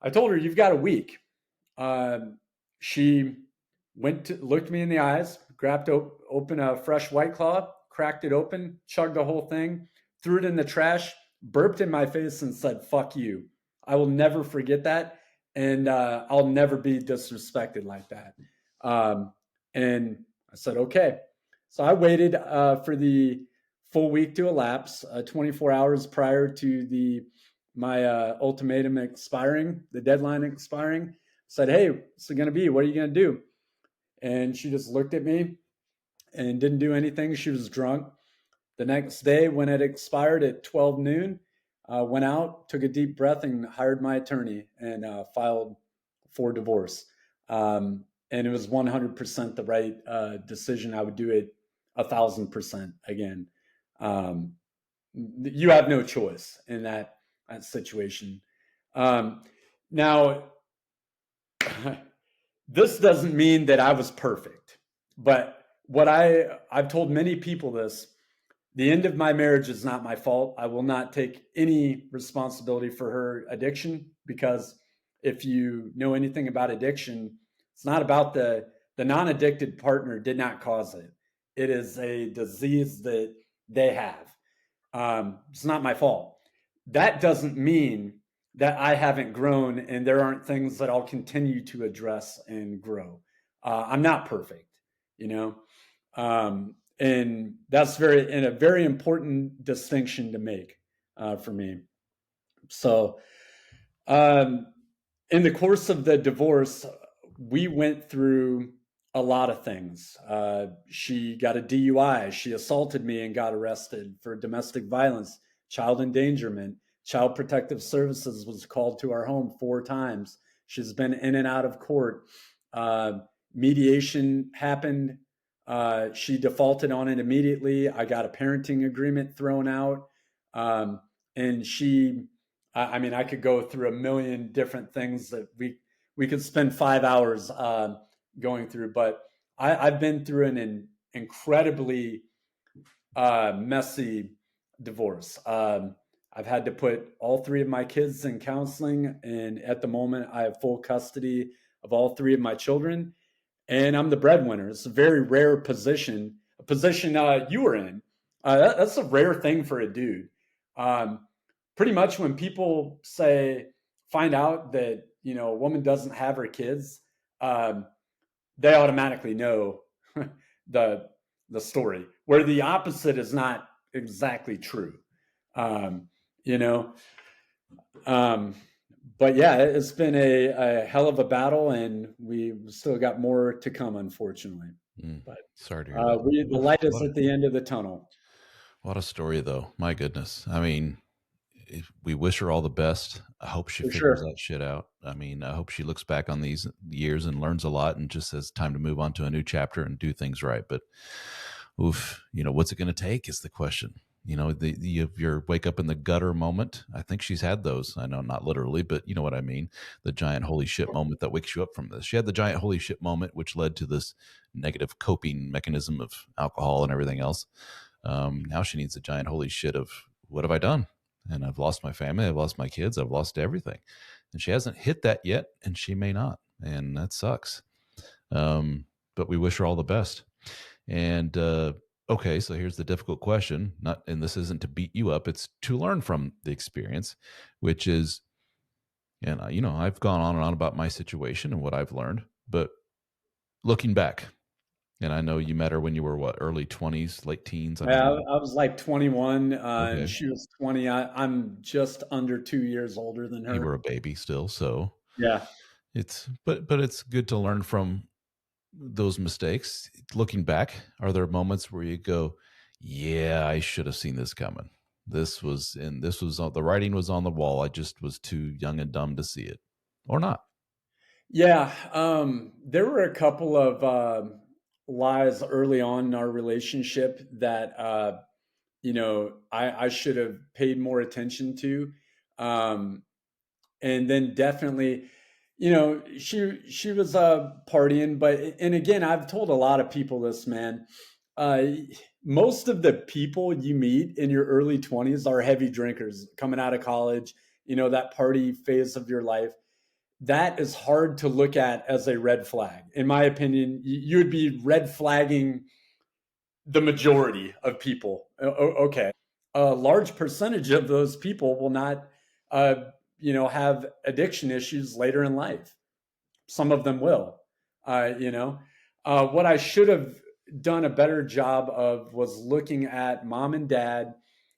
I told her, you've got a week. She looked me in the eyes, grabbed open a fresh White Claw, cracked it open, chugged the whole thing, threw it in the trash, burped in my face, and said, "Fuck you." I will never forget that. And I'll never be disrespected like that. And I said, okay. So I waited for the full week to elapse, 24 hours prior to my ultimatum expiring, the deadline expiring. Said, hey, what's it going to be? What are you going to do? And she just looked at me and didn't do anything. She was drunk. The next day, when it expired at 12 noon, went out, took a deep breath, and hired my attorney and filed for divorce. And it was 100% the right decision. I would do it 1,000% again. You have no choice in that situation. Now, this doesn't mean that I was perfect, but what I've told many people this. The end of my marriage is not my fault. I will not take any responsibility for her addiction, because if you know anything about addiction, it's not about the non-addicted partner did not cause it. It is a disease that they have. It's not my fault. That doesn't mean that I haven't grown and there aren't things that I'll continue to address and grow. I'm not perfect, you know. And that's a very important distinction to make for me. So, in the course of the divorce, we went through a lot of things. She got a DUI. She assaulted me and got arrested for domestic violence, child endangerment. Child Protective Services was called to our home 4 times. She's been in and out of court. Mediation happened. She defaulted on it immediately. I got a parenting agreement thrown out. And I mean, I could go through a million different things that we could spend 5 hours going through, but I've been through an incredibly messy divorce. I've had to put all 3 of my kids in counseling, and at the moment, I have full custody of all 3 of my children, and I'm the breadwinner. It's a very rare position, a position you were in. That's a rare thing for a dude. Pretty much when people find out that a woman doesn't have her kids, they automatically know the story. Where the opposite is not exactly true. You know, but yeah, it's been a hell of a battle, and we still got more to come, unfortunately. But sorry to hear that. the light is at the end of the tunnel. What a story, though. My goodness. I mean, we wish her all the best. I hope she For figures sure. that shit out. I mean, I hope she looks back on these years and learns a lot and just says time to move on to a new chapter and do things right. But oof, what's it going to take is the question. Your wake up in the gutter moment. I think she's had those. I know not literally, but you know what I mean. The giant holy shit moment that wakes you up from this. She had the giant holy shit moment, which led to this negative coping mechanism of alcohol and everything else. Now she needs a giant holy shit of what have I done? And I've lost my family. I've lost my kids. I've lost everything. And she hasn't hit that yet, and she may not. And that sucks. But we wish her all the best. And okay, so here's the difficult question. And this isn't to beat you up, it's to learn from the experience, which is, and I've gone on and on about my situation and what I've learned, but looking back, and I know you met her when you were what, early 20s, late teens? I don't Yeah, know. I was like 21, and Okay. she was 20. I'm just under 2 years older than You were her. a baby still, so Yeah. but it's good to learn from those mistakes. Looking back, are there moments where you go, yeah, I should have seen this coming? The writing was on the wall. I just was too young and dumb to see it, or not. Yeah. There were a couple of lies early on in our relationship that, I should have paid more attention to. And then definitely, she was partying, and again, I've told a lot of people this, man. uh, Most of the people you meet in your early 20s are heavy drinkers coming out of college, that party phase of your life. That is hard to look at as a red flag. In my opinion, you would be red flagging the majority of people. Okay, a large percentage of those people will not, uh, have addiction issues later in life. Some of them will. What I should have done a better job of was looking at mom and dad,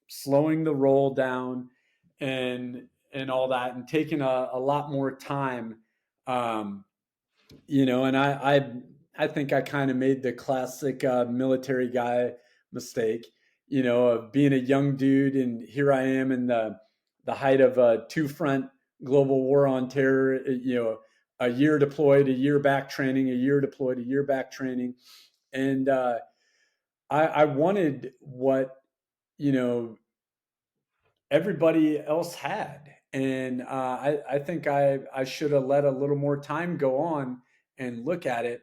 slowing the roll down, and all that, and taking a lot more time. Um, and I think I kind of made the classic military guy mistake, of being a young dude, and here I am in the height of a two front global war on terror. A year deployed, a year back training, a year deployed, a year back training, and I wanted what you know everybody else had. And I think I should have let a little more time go on and look at it.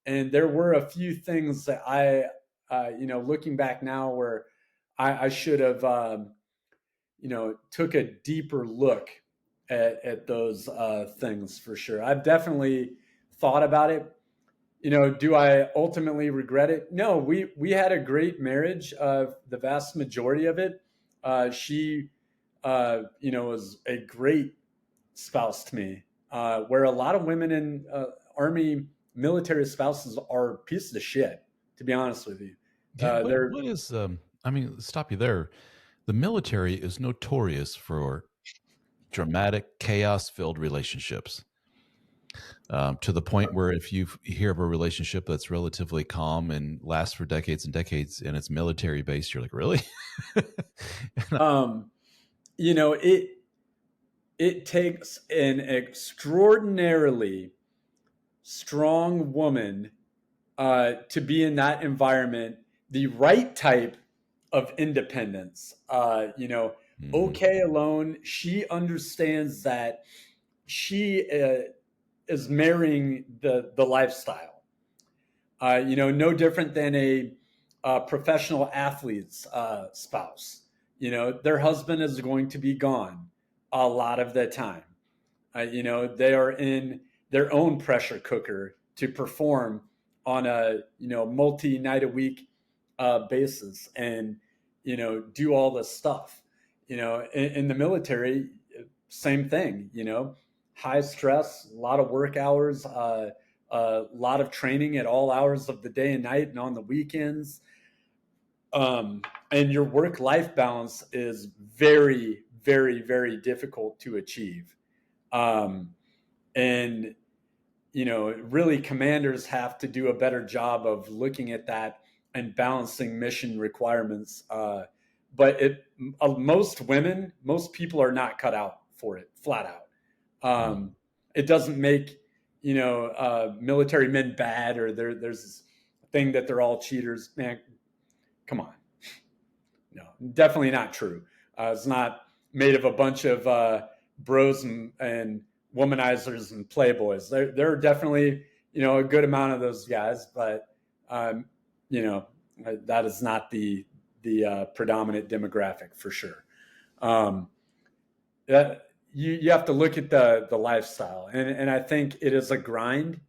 And there were a few things that looking back now, where I should have, took a deeper look at those things for sure. I've definitely thought about it. Do I ultimately regret it? No, we had a great marriage. The vast majority of it. She was a great spouse to me. Where a lot of women in army military spouses are pieces of shit, to be honest with you. Yeah, They're what is I mean, stop you there. The military is notorious for dramatic, chaos-filled relationships. To the point where if you hear of a relationship that's relatively calm and lasts for decades and decades and it's military based, you're like, really? um, it takes an extraordinarily strong woman to be in that environment, the right type of independence. Mhm. Okay alone, she understands that she is marrying the lifestyle. No different than a professional athlete's spouse. Their husband is going to be gone a lot of the time. They are in their own pressure cooker to perform on a multi night a week basis, and do all this stuff. In the military, same thing. High stress, a lot of work hours, a lot of training at all hours of the day and night, and on the weekends. And your work life balance is very, very, very difficult to achieve. Um, and really, commanders have to do a better job of looking at that and balancing mission requirements. But most people are not cut out for it, flat out. Mm. Um, it doesn't make military men bad, or there's this thing that they're all cheaters. Man, come on, no, definitely not true. It's not made of a bunch of bros and womanizers and playboys. There are definitely a good amount of those guys, but um, you know that is not the predominant demographic for sure. Um, that you have to look at the lifestyle, and I think it is a grind.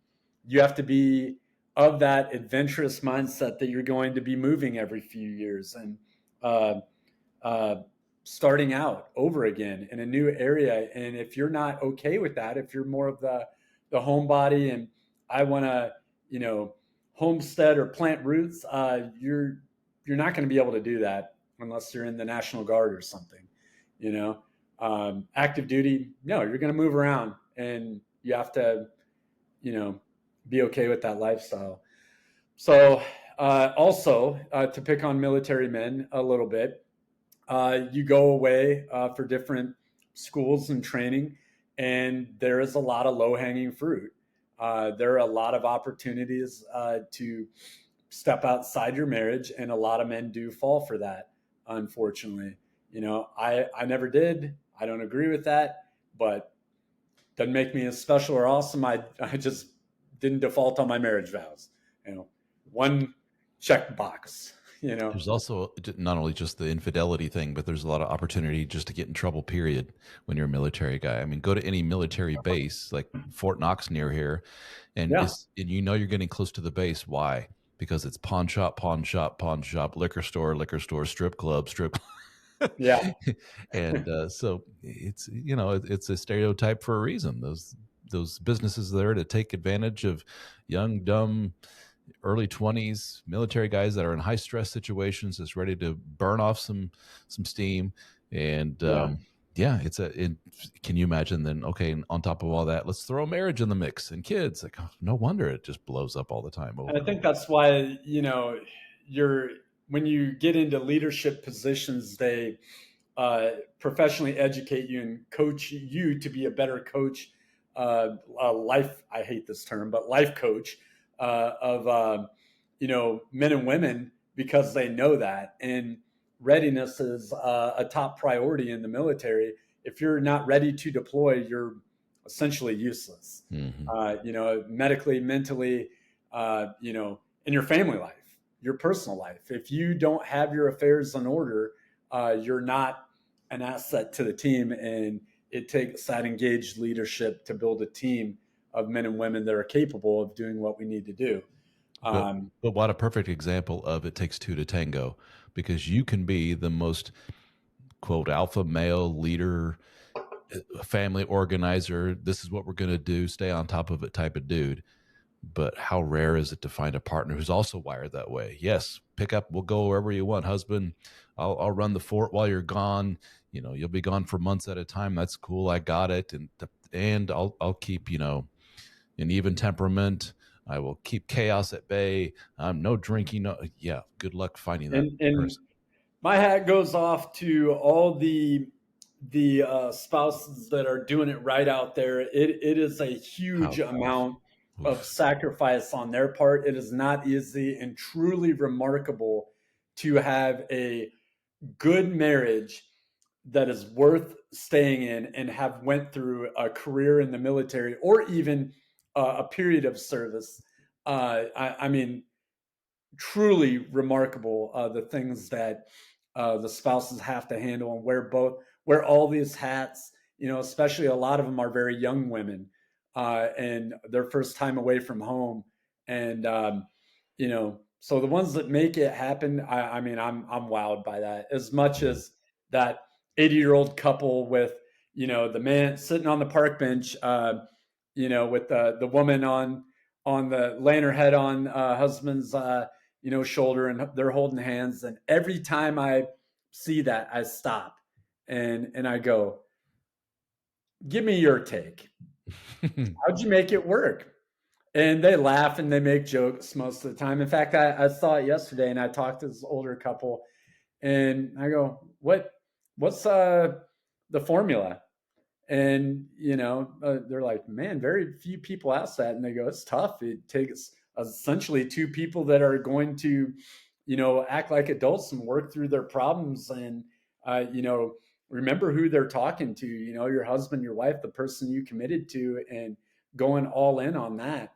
You have to be of that adventurous mindset that you're going to be moving every few years, and uh, uh, starting out over again in a new area. And if you're not okay with that, if you're more of the homebody, and I want to, homestead or plant roots, you're not going to be able to do that unless you're in the National Guard or something. You know, Active duty, no, you're going to move around, and you have to, you know, be okay with that lifestyle. So, also, to pick on military men a little bit, you go away for different schools and training, and there is a lot of low hanging fruit. There are a lot of opportunities to step outside your marriage, and a lot of men do fall for that, unfortunately. I never did. I don't agree with that, but doesn't make me as special or awesome. I just didn't default on my marriage vows. One check box. There's also not only just the infidelity thing, but there's a lot of opportunity just to get in trouble, period, when you're a military guy. I mean, go to any military base like Fort Knox near here, and Yeah. you're getting close to the base. Why? because it's pawn shop, pawn shop, pawn shop, liquor store, strip club, strip. Yeah. And so it's, it's a stereotype for a reason. Those businesses there to take advantage of young, dumb, early 20s military guys that are in high stress situations, that's ready to burn off some steam. And Yeah. yeah, can you imagine then, okay, on top of all that, let's throw marriage in the mix and kids. Like, oh, no wonder it just blows up all the time, And over I and think over. that's why, you're when you get into leadership positions, they professionally educate you and coach you to be a better coach, a life, I hate this term, but life coach of, men and women, because they know that. And readiness is a top priority in the military. If you're not ready to deploy, you're essentially useless, Hmm. medically, mentally, in your family life, your personal life. If you don't have your affairs in order, you're not an asset to the team. And it takes that engaged leadership to build a team of men and women that are capable of doing what we need to do. but Um, but what a perfect example of it takes two to tango, because you can be the most, quote, alpha male leader, family organizer, this is what we're going to do, stay on top of it type of dude. But how rare is it to find a partner who's also wired that way? Yes, pick up, we'll go wherever you want, husband. I'll run the fort while you're gone. You'll be gone for months at a time. That's cool. I got it. And I'll keep, an even temperament. I will keep chaos at bay. No drinking. No, yeah. Good luck finding that and person. my hat goes off to all the spouses that are doing it right out there. It is a huge How tough. amount of Oof. sacrifice on their part. It is not easy and truly remarkable to have a good marriage that is worth staying in and have went through a career in the military or even a period of service. I mean, truly remarkable, the things that the spouses have to handle and wear all these hats. Especially a lot of them are very young women, and their first time away from home. And so the ones that make it happen, I mean, I'm wowed by that as much Yeah. as that 80-year-old couple with the man sitting on the park bench, with the woman on the laying her head on husband's shoulder, and they're holding hands. And every time I see that, I stop and I go, "Give me your take. How'd you make it work?" And they laugh and they make jokes most of the time. In fact, I saw it yesterday, and I talked to this older couple, and I go, What's the formula?" And they're like, "Man, very few people ask that." And they go, "It's tough. It takes essentially two people that are going to act like adults and work through their problems, and uh, you know remember who they're talking to, your husband, your wife, the person you committed to, and going all in on that,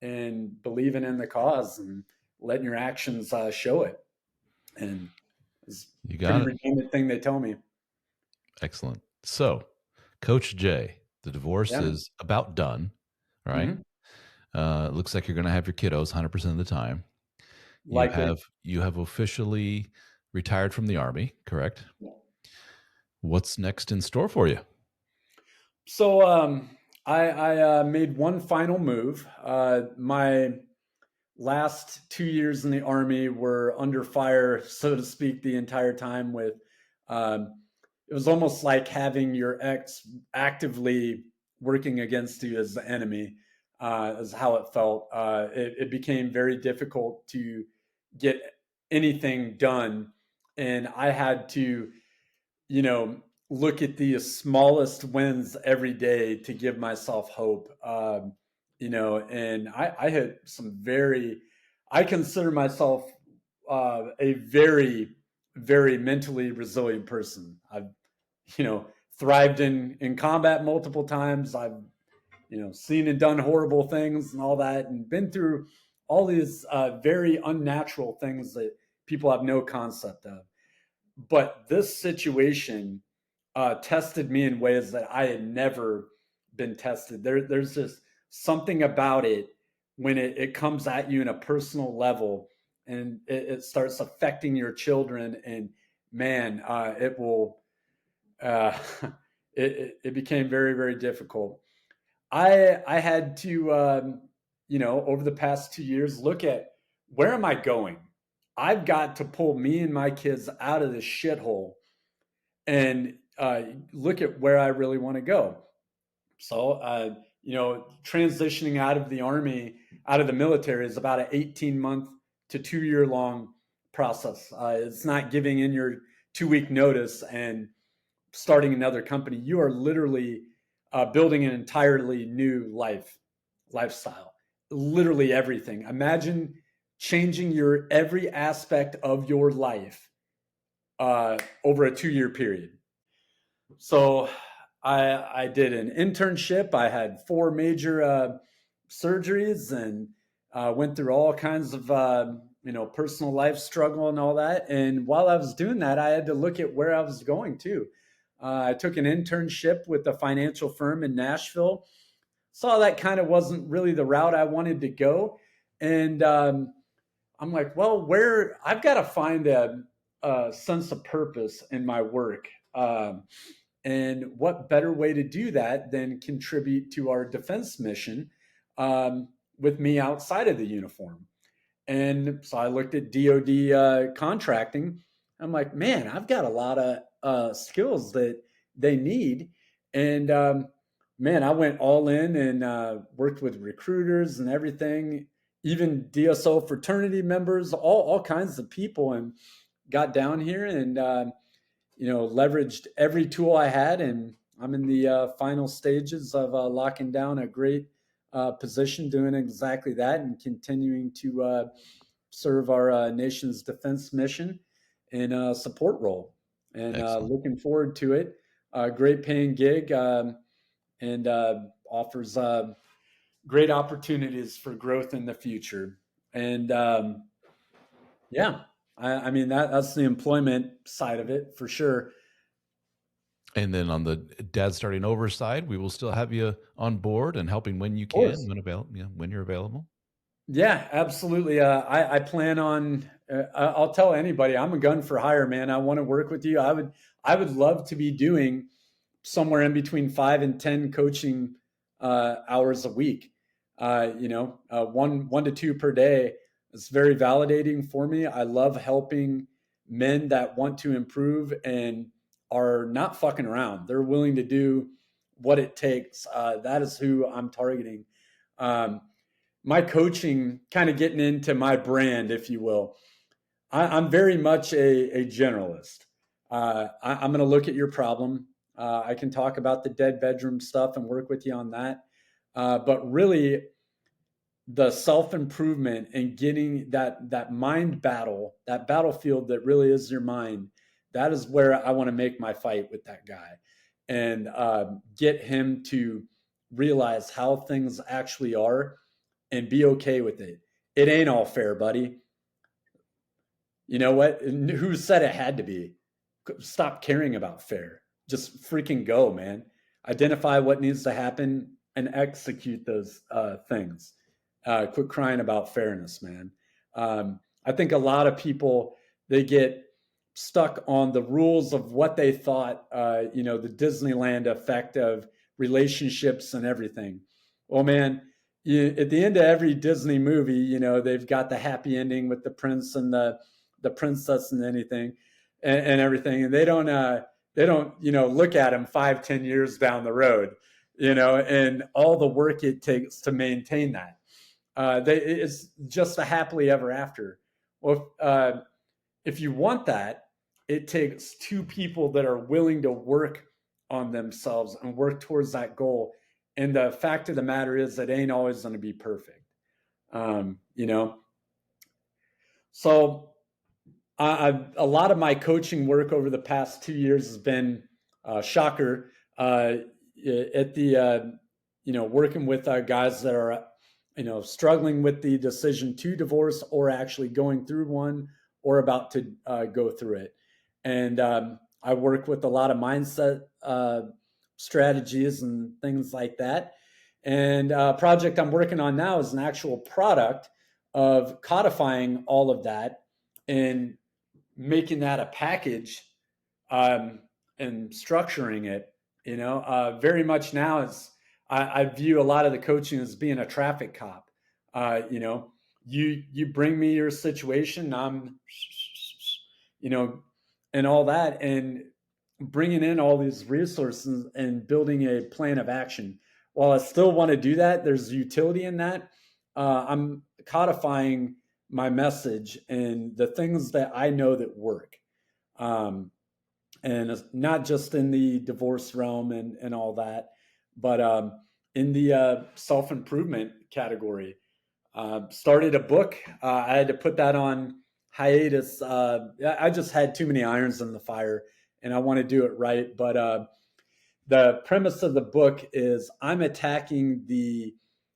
and believing in the cause, and letting your actions show it." And it's You a pretty got it. redundant thing they tell me. Excellent. So, Coach J, the divorce Yeah. is about done. All right. Hmm. It looks like you're going to have your kiddos 100% of the time. You Likely. have you have officially retired from the army, correct? What's next in store for you? So I made one final move. My last 2 years in the army were under fire, so to speak, the entire time. With it was almost like having your ex actively working against you as the enemy. Is how it felt. It became very difficult to get anything done, and I had to you know, look at the smallest wins every day to give myself hope. And I hit some I consider myself a very, very mentally resilient person. I've, thrived in combat multiple times. I've, seen and done horrible things and all that, and been through all these very unnatural things that people have no concept of. But this situation tested me in ways that I had never been tested. There's just something about it when it comes at you in a personal level and it starts affecting your children, and man, it will, uh, it became very, very difficult. I had to, over the past 2 years, look at where am I going? I've got to pull me and my kids out of this shithole and look at where I really want to go. So, transitioning out of the army, out of the military, is about an 18-month to 2 year long process. It's not giving in your 2 week notice and starting another company. You are literally building an entirely new lifestyle, literally everything. Imagine changing your every aspect of your life over a 2 year period. So I did an internship. I had 4 major surgeries and went through all kinds of personal life struggle and all that. And while I was doing that, I had to look at where I was going too. I took an internship with a financial firm in Nashville. Saw that kind of wasn't really the route I wanted to go, and I'm like, well, where I've got to find a sense of purpose in my work. And what better way to do that than contribute to our defense mission with me outside of the uniform? And so I looked at DoD contracting. I'm like, man, I've got a lot of skills that they need. And man, I went all in and worked with recruiters and everything, even DSO Fraternity members, all kinds of people, and got down here and leveraged every tool I had. And I'm in the final stages of locking down a great position, doing exactly that, and continuing to serve our nation's defense mission in a support role. And looking forward to it. Great paying gig, and offers great opportunities for growth in the future. And yeah, I mean, that's the employment side of it for sure. And then on the dad starting over side, we will still have you on board and helping when you Of can, course. when you're available. Yeah, absolutely. I plan on. I'll tell anybody I'm a gun for hire, man. I want to work with you. I would love to be doing somewhere in between 5 and 10 coaching hours a week. One to two per day. It's very validating for me. I love helping men that want to improve and are not fucking around. They're willing to do what it takes. That is who I'm targeting. My coaching, kind of getting into my brand, if you will. I'm very much a generalist. I'm going to look at your problem. I can talk about the dead bedroom stuff and work with you on that. But really, the self improvement and getting that mind battle, that battlefield that really is your mind, that is where I want to make my fight with that guy, and get him to realize how things actually are and be okay with it. It ain't all fair, buddy. You know what? Who said it had to be? Stop caring about fair. Just freaking go, man. Identify what needs to happen and execute those things. Quit crying about fairness, man. I think a lot of people, they get stuck on the rules of what they thought, the Disneyland effect of relationships and everything. Well, man, at the end of every Disney movie, they've got the happy ending with the prince and the princess and anything and everything, and they don't look at him 5-10 years down the road, and all the work it takes to maintain that. It's just a happily ever after. Well, if you want that, it takes two people that are willing to work on themselves and work towards that goal. And the fact of the matter is, it ain't always going to be perfect. So a lot of my coaching work over the past 2 years has been shocker at the working with guys that are struggling with the decision to divorce, or actually going through one, or about to go through it. And I work with a lot of mindset strategies and things like that. And a project I'm working on now is an actual product of codifying all of that and making that a package, um, and structuring it. Very much now I view a lot of the coaching as being a traffic cop. You bring me your situation, I'm, you know, and all that, and bringing in all these resources and building a plan of action. While I still want to do that, there's utility in that. I'm codifying my message and the things that I know that work. Um, and it's not just in the divorce realm and all that, but in the self improvement category. Started a book. I had to put that on hiatus. I just had too many irons in the fire, and I want to do it right. But the premise of the book is I'm attacking the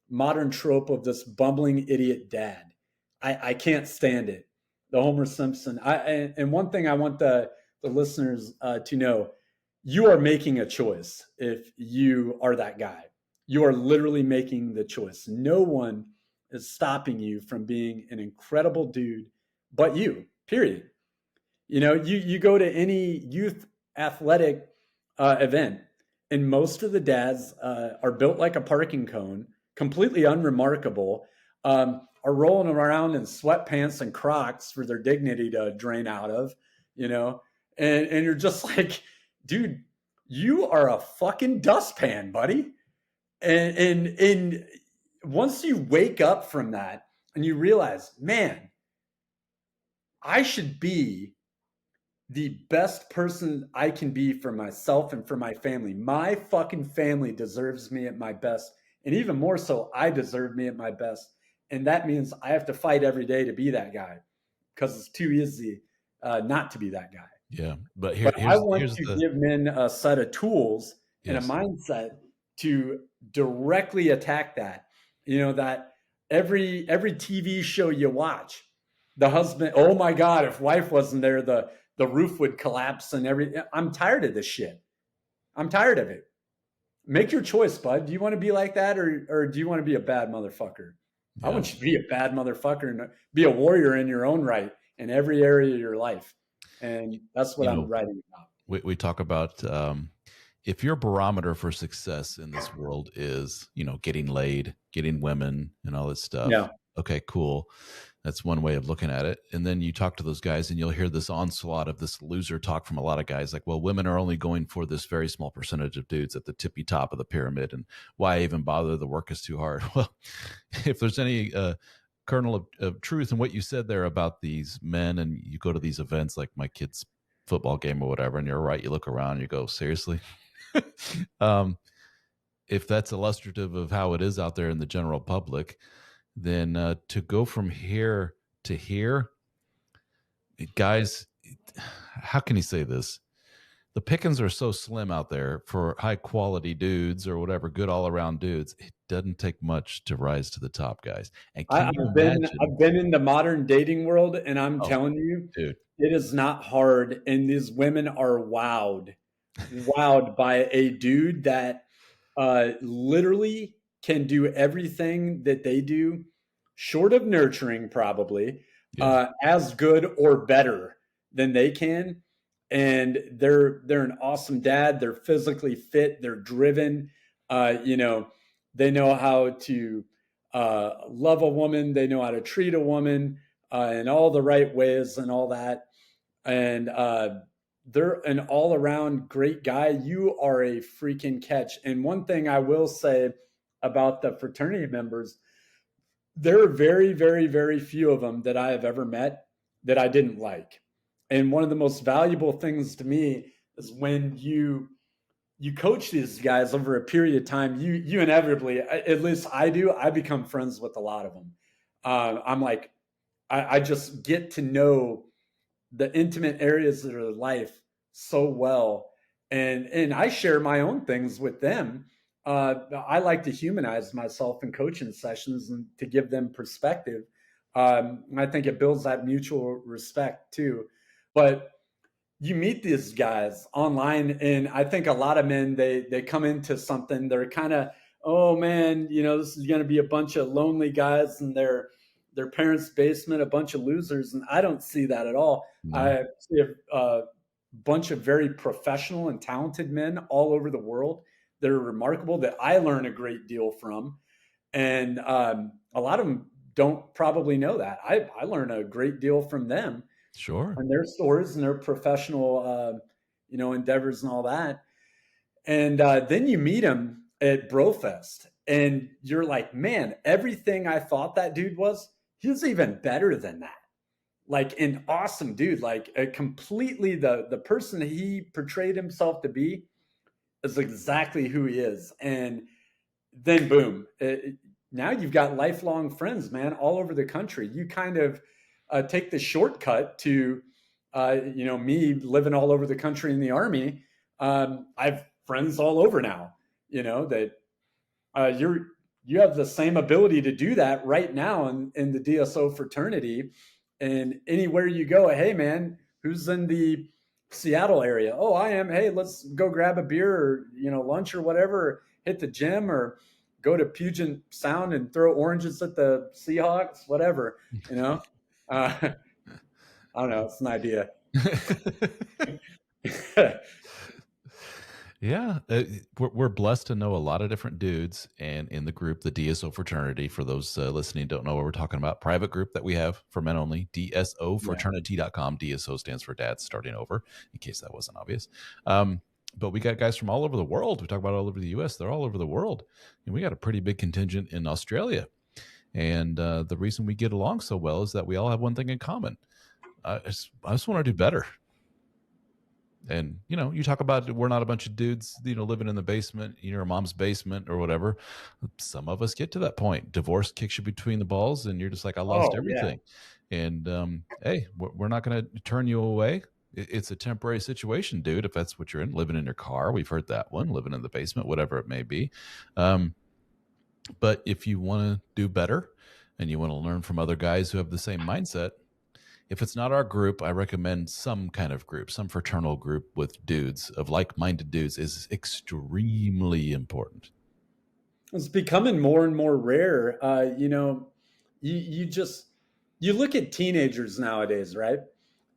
modern trope of this bumbling idiot dad. I can't stand it. The Homer Simpson. And one thing I want the listeners to know, you are making a choice if you are that guy. You are literally making the choice. No one is stopping you from being an incredible dude but you, period. You go to any youth athletic event, and most of the dads are built like a parking cone, completely unremarkable, are rolling around in sweatpants and Crocs for their dignity to drain out of, you know, and you're just like, dude, you are a fucking dustpan, buddy. And once you wake up from that and you realize, man, I should be the best person I can be for myself and for my family. My fucking family deserves me at my best. And even more so, I deserve me at my best. And that means I have to fight every day to be that guy because it's too easy not to be that guy. Yeah, but But I want here's to the give men a set of tools and a yes. mindset to directly attack that. That every TV show you watch, the husband, oh my God, if wife wasn't there, the roof would collapse and everything. I'm tired of this shit. I'm tired of it. Make your choice, bud. Do you want to be like that, or do you want to be a bad motherfucker? I Yeah. want you to be a bad motherfucker and be a warrior in your own right in every area of your life. And that's what You I'm know, writing about. we talk about if your barometer for success in this world is, getting laid, getting women, and all this stuff. Yeah. Okay, cool. That's one way of looking at it. And then you talk to those guys and you'll hear this onslaught of this loser talk from a lot of guys like, well, women are only going for this very small percentage of dudes at the tippy top of the pyramid. And why even bother? The work is too hard. Well, if there's any kernel of truth in what you said there about these men, and you go to these events like my kid's football game or whatever, and you're right, you look around and you go, seriously? um, if that's illustrative of how it is out there in the general public, then to go from here to here, guys, how can you say this? The pickings are so slim out there for high quality dudes or whatever, good all around dudes. It doesn't take much to rise to the top, guys. And I, can you I've been imagine? I've been in the modern dating world, and I'm Oh, telling you, dude, it is not hard. And these women are wowed by a dude that literally can do everything that they do, short of nurturing, probably yeah, as good or better than they can. And they're an awesome dad. They're physically fit. They're driven. They know how to love a woman. They know how to treat a woman in all the right ways and all that. And they're an all around great guy. You are a freaking catch. And one thing I will say about the fraternity members, there are very, very, very few of them that I have ever met that I didn't like. And one of the most valuable things to me is when you coach these guys over a period of time, you inevitably, at least I do, I become friends with a lot of them. I'm like, I just get to know the intimate areas of their life so well, and I share my own things with them. I like to humanize myself in coaching sessions and to give them perspective. I think it builds that mutual respect too. But you meet these guys online, and I think a lot of men they come into something, they're kind of oh man, this is going to be a bunch of lonely guys in their parents' basement, a bunch of losers, and I don't see that at all. No, I see a bunch of very professional and talented men all over the world that are remarkable that I learn a great deal from, and a lot of them don't probably know that. I learn a great deal from them sure. and their stories and their professional endeavors and all that. And then you meet him at Brofest, and you're like, man, everything I thought that dude was, he was even better than that. Like an awesome dude, like a completely the person he portrayed himself to be is exactly who he is. And then boom, now you've got lifelong friends, man, all over the country. You kind of take the shortcut to, me living all over the country in the Army. I've friends all over now, that you have the same ability to do that right now in the DSO fraternity. And anywhere you go, hey man, who's in the Seattle area? Oh, I am. Hey, let's go grab a beer or lunch or whatever. Hit the gym or go to Puget Sound and throw oranges at the Seahawks, whatever. I don't know. It's an idea. Yeah, we're blessed to know a lot of different dudes, and in the group, the DSO fraternity. For those listening, don't know what we're talking about. Private group that we have for men only. DSO Yeah. Fraternity.com. DSO stands for Dads Starting Over, in case that wasn't obvious. But we got guys from all over the world. We talk about all over the U.S. They're all over the world, and we got a pretty big contingent in Australia. And the reason we get along so well is that we all have one thing in common. I just want to do better. And you talk about we're not a bunch of dudes, living in the basement, your mom's basement or whatever. Some of us get to that point. Divorce kicks you between the balls, and you're just like, I lost Oh yeah. everything. And hey, we're not going to turn you away. It's a temporary situation, dude. If that's what you're in, living in your car, we've heard that one, living in the basement, whatever it may be. Um, but if you want to do better, and you want to learn from other guys who have the same mindset, if it's not our group, I recommend some kind of group, some fraternal group with dudes of like-minded dudes is extremely important. It's becoming more and more rare. You just you look at teenagers nowadays, right?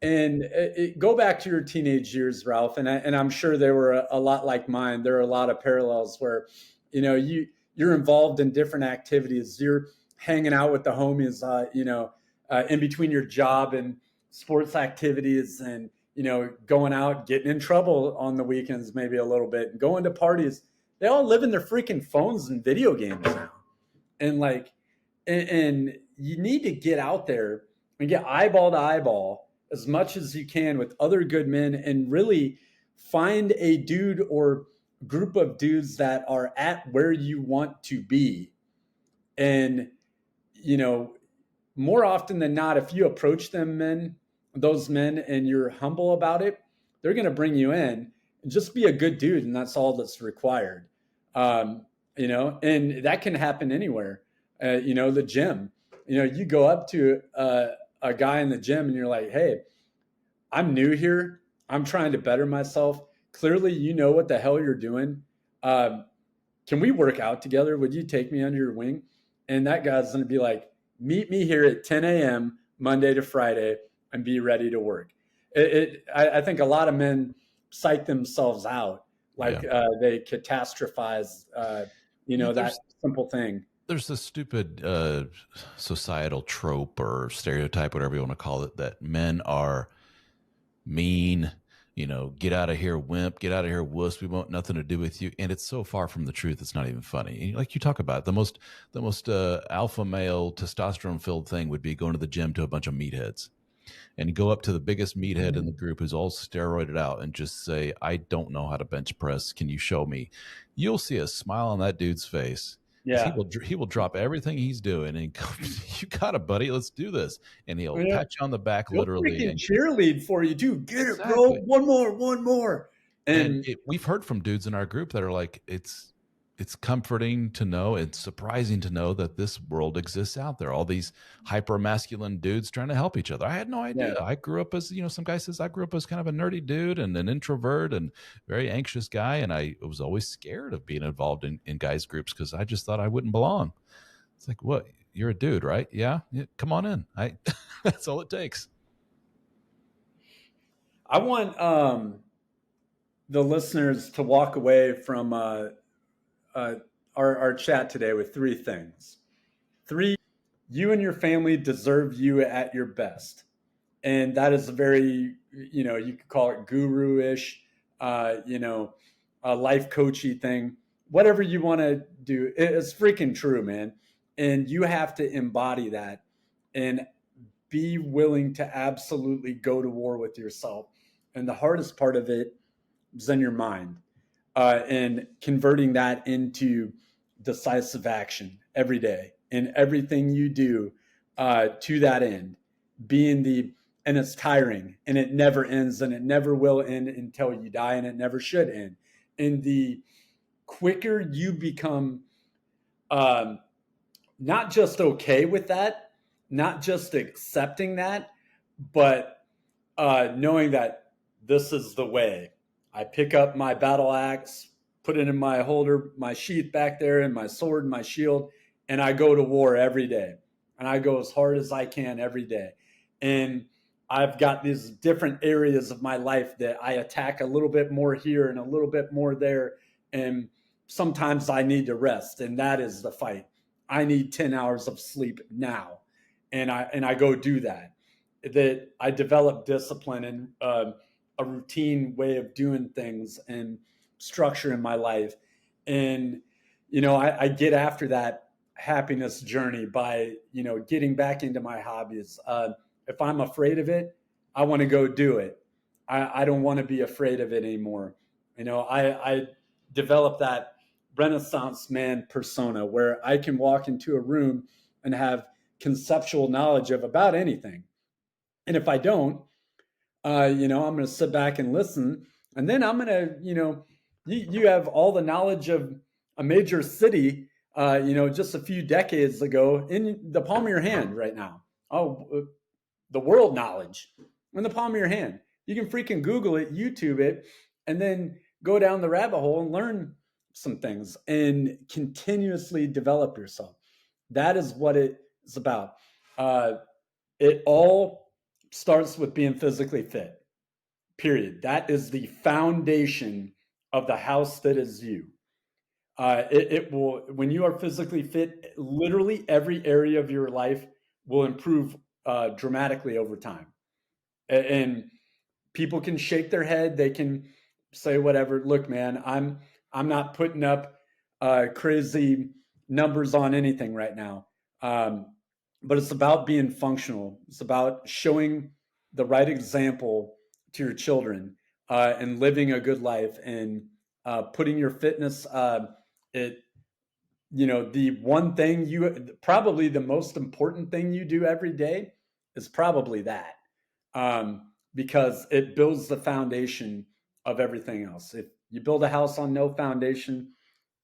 And go back to your teenage years, Ralph, and I'm sure they were a lot like mine. There are a lot of parallels where, you're involved in different activities. You're hanging out with the homies, in between your job and sports activities, and going out, getting in trouble on the weekends, maybe a little bit, and going to parties. They all live in their freaking phones and video games now, and like, and you need to get out there and get eyeball to eyeball as much as you can with other good men and really find a dude or group of dudes that are at where you want to be. And, you know, more often than not, if you approach those men, and you're humble about it, they're going to bring you in. Just be a good dude, and that's all that's required. And that can happen anywhere. The gym. You go up to a guy in the gym, and you're like, "Hey, I'm new here. I'm trying to better myself. Clearly, you know what the hell you're doing. Um, can we work out together? Would you take me under your wing?" And that guy's going to be like, meet me here at 10 a.m. Monday to Friday and be ready to work. I think a lot of men psych themselves out, Yeah. like they catastrophize, Yeah, that simple thing. there's this stupid societal trope or stereotype, whatever you want to call it, that men are mean, get out of here, wimp, get out of here, wuss. We want nothing to do with you. And it's so far from the truth. It's not even funny. And like you talk about, the most alpha male testosterone filled thing would be going to the gym to a bunch of meatheads, and you go up to the biggest meathead in the group who's all steroided out and just say, I don't know how to bench press. Can you show me? You'll see a smile on that dude's face, because he Yeah. will drop everything he's doing and go, you got it, buddy. Let's do this. And he'll Yeah. pat you on the back He'll literally. freaking And cheerlead for you too. Get it, bro. exactly. One more, one more. And And we've heard from dudes in our group that are like, it's comforting to know, it's surprising to know that this world exists out there. All these hyper masculine dudes trying to help each other. I had no Yeah. idea. I grew up as, some guy says I grew up as kind of a nerdy dude and an introvert and very anxious guy. And I was always scared of being involved in guys' groups because I just thought I wouldn't belong. It's like, what? You're a dude, right? Yeah. Come on in. That's all it takes. I want the listeners to walk away from uh, our chat today with three things. Three, you and your family deserve you at your best. And that is a very, you could call it guru-ish, a life coachy thing. Whatever you want to do, it's freaking true, man. And you have to embody that and be willing to absolutely go to war with yourself. And the hardest part of it is in your mind, and converting that into decisive action every day in everything you do, to that end. Being the And it's tiring and it never ends and it never will end until you die, and it never should end. And the quicker you become, um, not just okay with that, not just accepting that, but knowing that this is the way. I pick up my battle axe, put it in my holder, my sheath back there, and my sword and my shield, and I go to war every day. And I go as hard as I can every day. And I've got these different areas of my life that I attack a little bit more here and a little bit more there. And sometimes I need to rest, and that is the fight. I need 10 hours of sleep now. And I go do that. That I develop discipline and a routine way of doing things and structure in my life. And, I get after that happiness journey by, getting back into my hobbies. If I'm afraid of it, I want to go do it. I don't want to be afraid of it anymore. I developed that Renaissance man persona where I can walk into a room and have conceptual knowledge of about anything. And if I don't, I'm going to sit back and listen. And then I'm going to, you have all the knowledge of a major city, just a few decades ago in the palm of your hand right now. Oh, the world knowledge in the palm of your hand. You can freaking Google it, YouTube it, and then go down the rabbit hole and learn some things and continuously develop yourself. That is what it is about. It all starts with being physically fit, period. That is the foundation of the house that is you. It will, when you are physically fit, literally every area of your life will improve dramatically over time. And people can shake their head, they can say whatever. Look, man, I'm not putting up crazy numbers on anything right now. But it's about being functional. It's about showing the right example to your children, and living a good life, and putting your fitness, it the one thing probably the most important thing you do every day is probably that, because it builds the foundation of everything else. If you build a house on no foundation,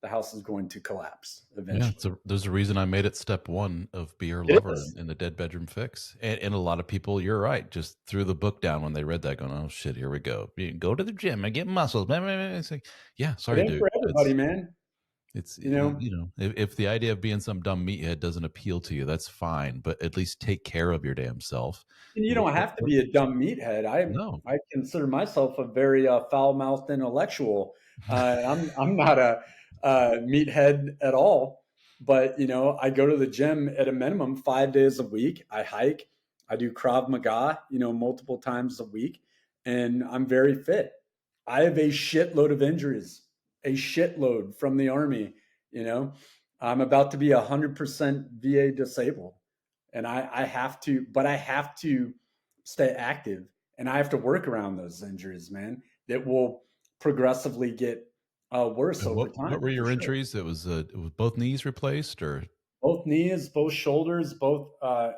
the house is going to collapse Yeah, eventually. there's a reason I made it step one of be your It lover is. in the dead bedroom fix. And a lot of people, you're right, just threw the book down when they read that, going, "Oh shit, here we go. You go to the gym and get muscles." Blah, blah, blah. It's like, yeah, It sorry, ain't dude. for everybody, man. It's You know, if the idea of being some dumb meathead doesn't appeal to you, that's fine. But at least take care of your damn self. and you You know, don't have to be a dumb meathead. no. I consider myself a very foul mouthed intellectual. I'm not a meathead at all, but I go to the gym at a minimum 5 days a week. I hike. I do Krav Maga, multiple times a week, and I'm very fit. I have a shitload of injuries, a shitload from the army. You know, I'm about to be 100% VA disabled, and I have to, but I have to stay active, and I have to work around those injuries, man. That will progressively get worse And over what time, were for your sure. injuries? It was both knees replaced, or Both knees, both shoulders, both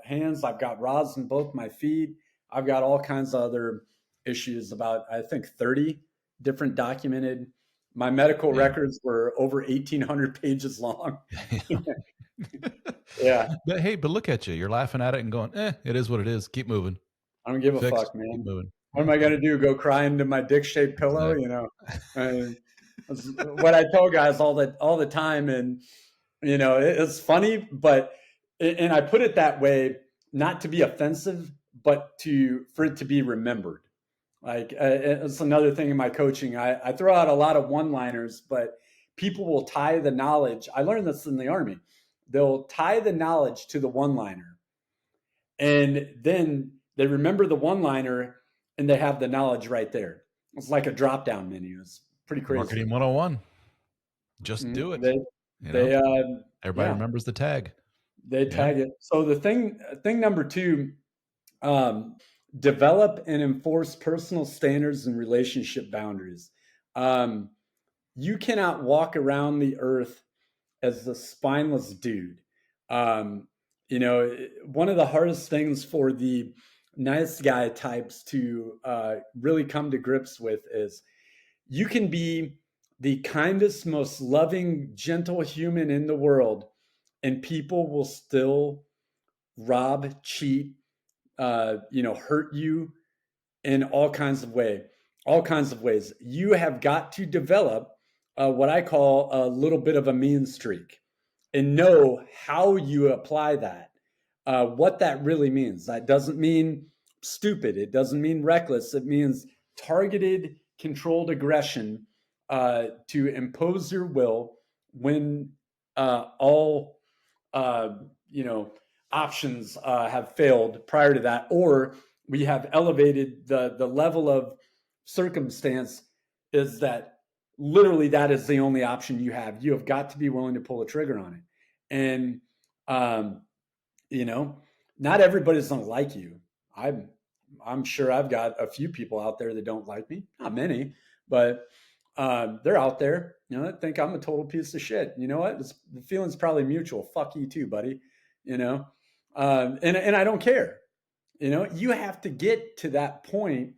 hands. I've got rods in both my feet. I've got all kinds of other issues, about I think 30 different documented My medical Yeah. records were over 1,800 pages long. Yeah. But hey, but look at you. You're laughing at it and going, it is what it is. Keep moving. I don't give a Fixed. fuck, Keep man. moving. What Yeah, am I going to do? Go cry into my dick-shaped pillow? exactly. Uh, that's what I tell guys all the time. And, it's funny, but, and I put it that way, not to be offensive, but for it to be remembered. Like, it's another thing in my coaching. I throw out a lot of one-liners, but people will tie the knowledge. I learned this in the Army. They'll tie the knowledge to the one-liner, and then they remember the one-liner, and they have the knowledge right there. It's like a drop-down menu. It's pretty crazy. Marketing 101. Just do it. They, You know, they, everybody yeah, remembers the tag. they Yeah. tag it. So the thing number two, um, develop and enforce personal standards and relationship boundaries. Um, you cannot walk around the earth as the spineless dude. Um, one of the hardest things for the nice guy types to really come to grips with is you can be the kindest, most loving, gentle human in the world, and people will still rob, cheat, hurt you in all kinds of ways. You have got to develop what I call a little bit of a mean streak and know how you apply that, what that really means. That doesn't mean stupid. It doesn't mean reckless. It means targeted, controlled aggression to impose your will when all uh, you know options have failed prior to that, or we have elevated the level of circumstance is that literally that is the only option you have. You have got to be willing to pull the trigger on it. And um, you know, not everybody's gonna like you. I'm sure I've got a few people out there that don't like me. Not many, but they're out there. That think I'm a total piece of shit. You know what? The feeling's probably mutual. Fuck you too, buddy. You know, and I don't care. You have to get to that point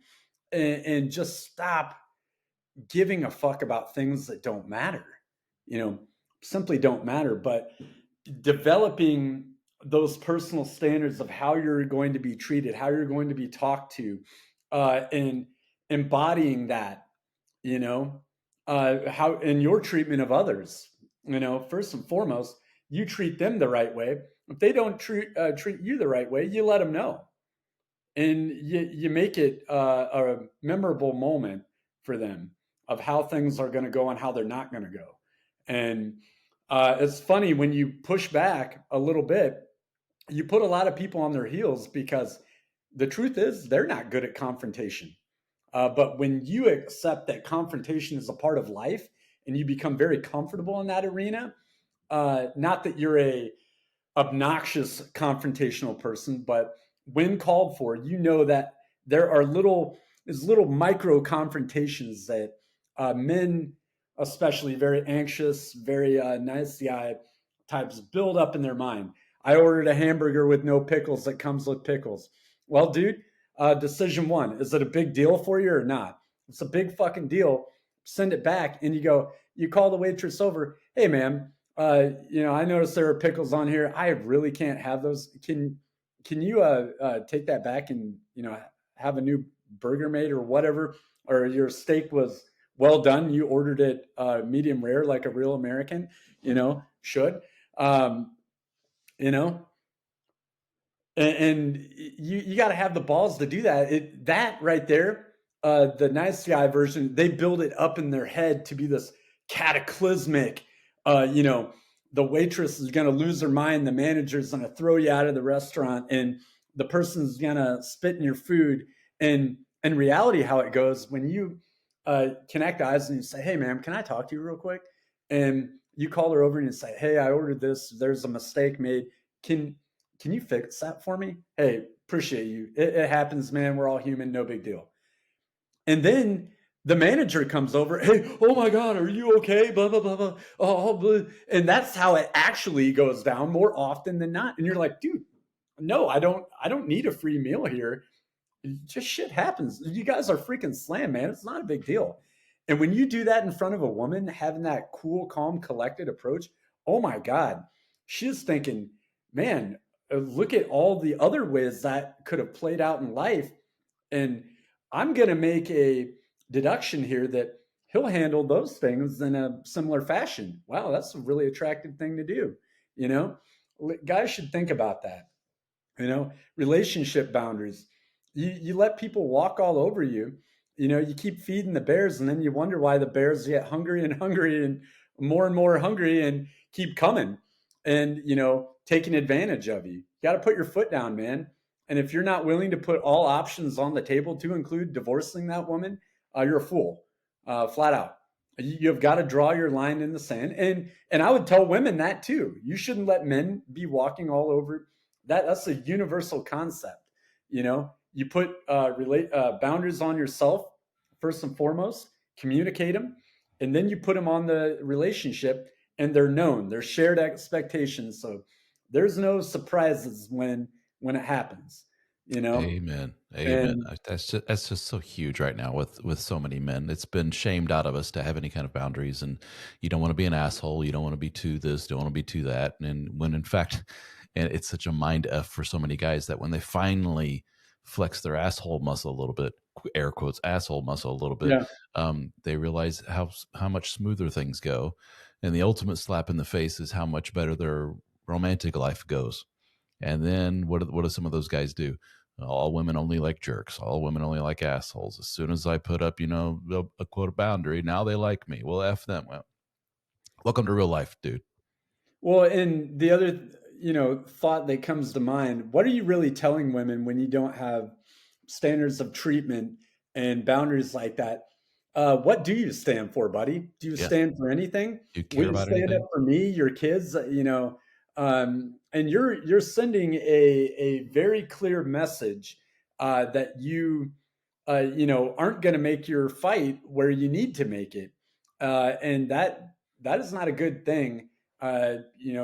and just stop giving a fuck about things that don't matter. You know, simply don't matter. But developing those personal standards of how you're going to be treated, how you're going to be talked to, and embodying that, how in your treatment of others, first and foremost, you treat them the right way. If they don't treat you the right way, you let them know, and you make it a memorable moment for them of how things are going to go and how they're not going to go. And it's funny when you push back a little bit, you put a lot of people on their heels because the truth is they're not good at confrontation. But when you accept that confrontation is a part of life and you become very comfortable in that arena, not that you're a obnoxious confrontational person, but when called for, you know that there's little micro confrontations that men, especially very anxious, very nice guy types, build up in their mind. I ordered a hamburger with no pickles that comes with pickles. Well, dude, decision one: is it a big deal for you or not? It's a big fucking deal. Send it back, and you call the waitress over. Hey, ma'am, I noticed there are pickles on here. I really can't have those. Can you take that back and have a new burger made or whatever? Or your steak was well done. You ordered it medium rare, like a real American. Should. Um, you know, and you got to have the balls to do that. That right there, the nice guy version, they build it up in their head to be this cataclysmic. The waitress is going to lose her mind. The manager's going to throw you out of the restaurant, and the person's going to spit in your food. And in reality, how it goes when you connect eyes and you say, "Hey, ma'am, can I talk to you real quick?" And you call her over and you say, "Hey, I ordered this. There's a mistake made. Can you fix that for me? Hey, appreciate you. It happens, man. We're all human. No big deal." And then the manager comes over. "Hey, oh my God, are you okay? Blah, blah, blah, blah. Oh, blah." And that's how it actually goes down more often than not. And you're like, dude, no, I don't need a free meal here. Just shit happens. You guys are freaking slam, man. It's not a big deal. And when you do that in front of a woman, having that cool, calm, collected approach, oh my God, she's thinking, man, look at all the other ways that could have played out in life. And I'm going to make a deduction here that he'll handle those things in a similar fashion. Wow, that's a really attractive thing to do. You know, guys should think about that. Relationship boundaries. You let people walk all over you. You keep feeding the bears, and then you wonder why the bears get hungry and more hungry and keep coming and taking advantage of you. You got to put your foot down, man. And if you're not willing to put all options on the table to include divorcing that woman, you're a fool, flat out. You've got to draw your line in the sand, and I would tell women that too. You shouldn't let men be walking all over. That's a universal concept. You put boundaries on yourself first and foremost, communicate them, and then you put them on the relationship, and they're known. They're shared expectations, so there's no surprises when it happens. Amen. Amen. And That's just so huge right now with so many men. It's been shamed out of us to have any kind of boundaries, and you don't want to be an asshole. You don't want to be too this. Don't want to be too that. And when in fact, and it's such a mind f for so many guys that when they finally flex their asshole muscle a little bit, air quotes asshole muscle a little bit, yeah, they realize how much smoother things go, and the ultimate slap in the face is how much better their romantic life goes. And then what do some of those guys do? All women only like jerks. All women only like assholes. As soon as I put up, a quote boundary, now they like me. Well, F them. Well, welcome to real life, dude. well, and the other thought that comes to mind, what are you really telling women when you don't have standards of treatment and boundaries like that? What do you stand for, buddy? Do you Yeah. stand for anything? Do you Will care you about stand up anything? for me, your kids? And you're sending a very clear message that you aren't going to make your fight where you need to make it, and that is not a good thing.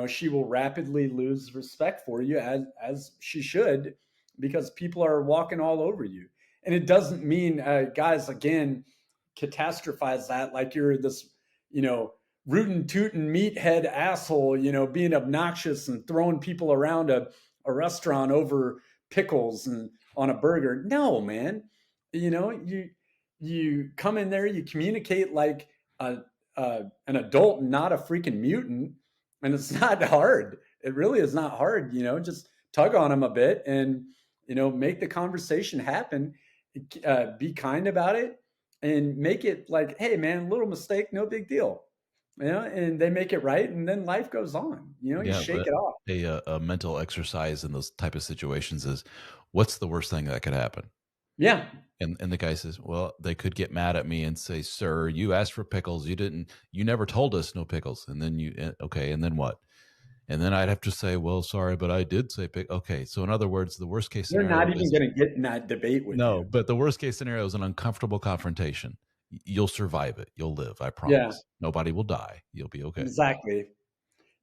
She will rapidly lose respect for you, as she should, because people are walking all over you. And it doesn't mean, guys, again, catastrophize that like you're this, rootin' tootin' meathead asshole, being obnoxious and throwing people around a restaurant over pickles and on a burger. No, man. You come in there, you communicate like an adult, not a freaking mutant, and it's not hard. It really is not hard. Just tug on them a bit and make the conversation happen. Be kind about it and make it like, hey, man, little mistake, no big deal. And they make it right, and then life goes on. You Yeah, shake but it off. a mental exercise in those type of situations is, what's the worst thing that could happen? Yeah, And the guy says, well, they could get mad at me and say, sir, you asked for pickles. You never told us no pickles. And then okay, and then what? And then I'd have to say, well, sorry, but I did say pick. Okay, so in other words, the worst case they're not scenario even is going to get in that debate with no, you. but the worst case scenario is an uncomfortable confrontation. You'll survive it. You'll live. I Yeah, promise. Nobody will die. You'll be okay. exactly.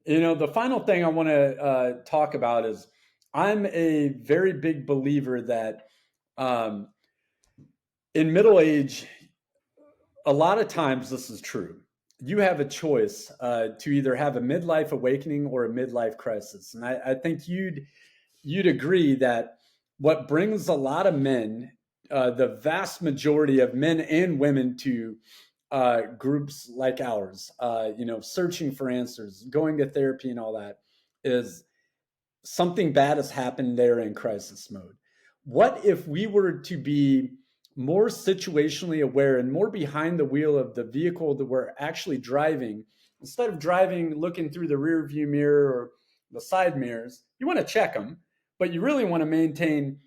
The final thing I want to talk about is I'm a very big believer that um, in middle age, a lot of times this is true. You have a choice to either have a midlife awakening or a midlife crisis, and I think you'd agree that what brings a lot of men, the vast majority of men and women, to groups like ours, searching for answers, going to therapy, and all that, is something bad has happened there in crisis mode. What if we were to be more situationally aware and more behind the wheel of the vehicle that we're actually driving, instead of driving looking through the rear view mirror or the side mirrors? You want to check them, but you really want to maintain,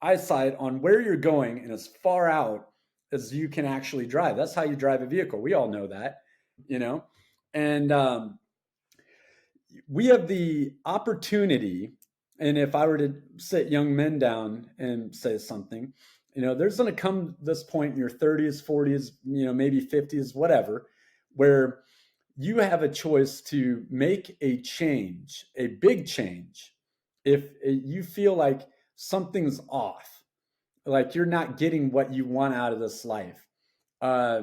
eyesight on where you're going and as far out as you can actually drive. That's how you drive a vehicle. We all know that, you know, and we have the opportunity. And if I were to sit young men down and say something, there's going to come this point in your 30s, 40s, maybe 50s, whatever, where you have a choice to make a change, a big change. If you feel like something's off, like you're not getting what you want out of this life, uh,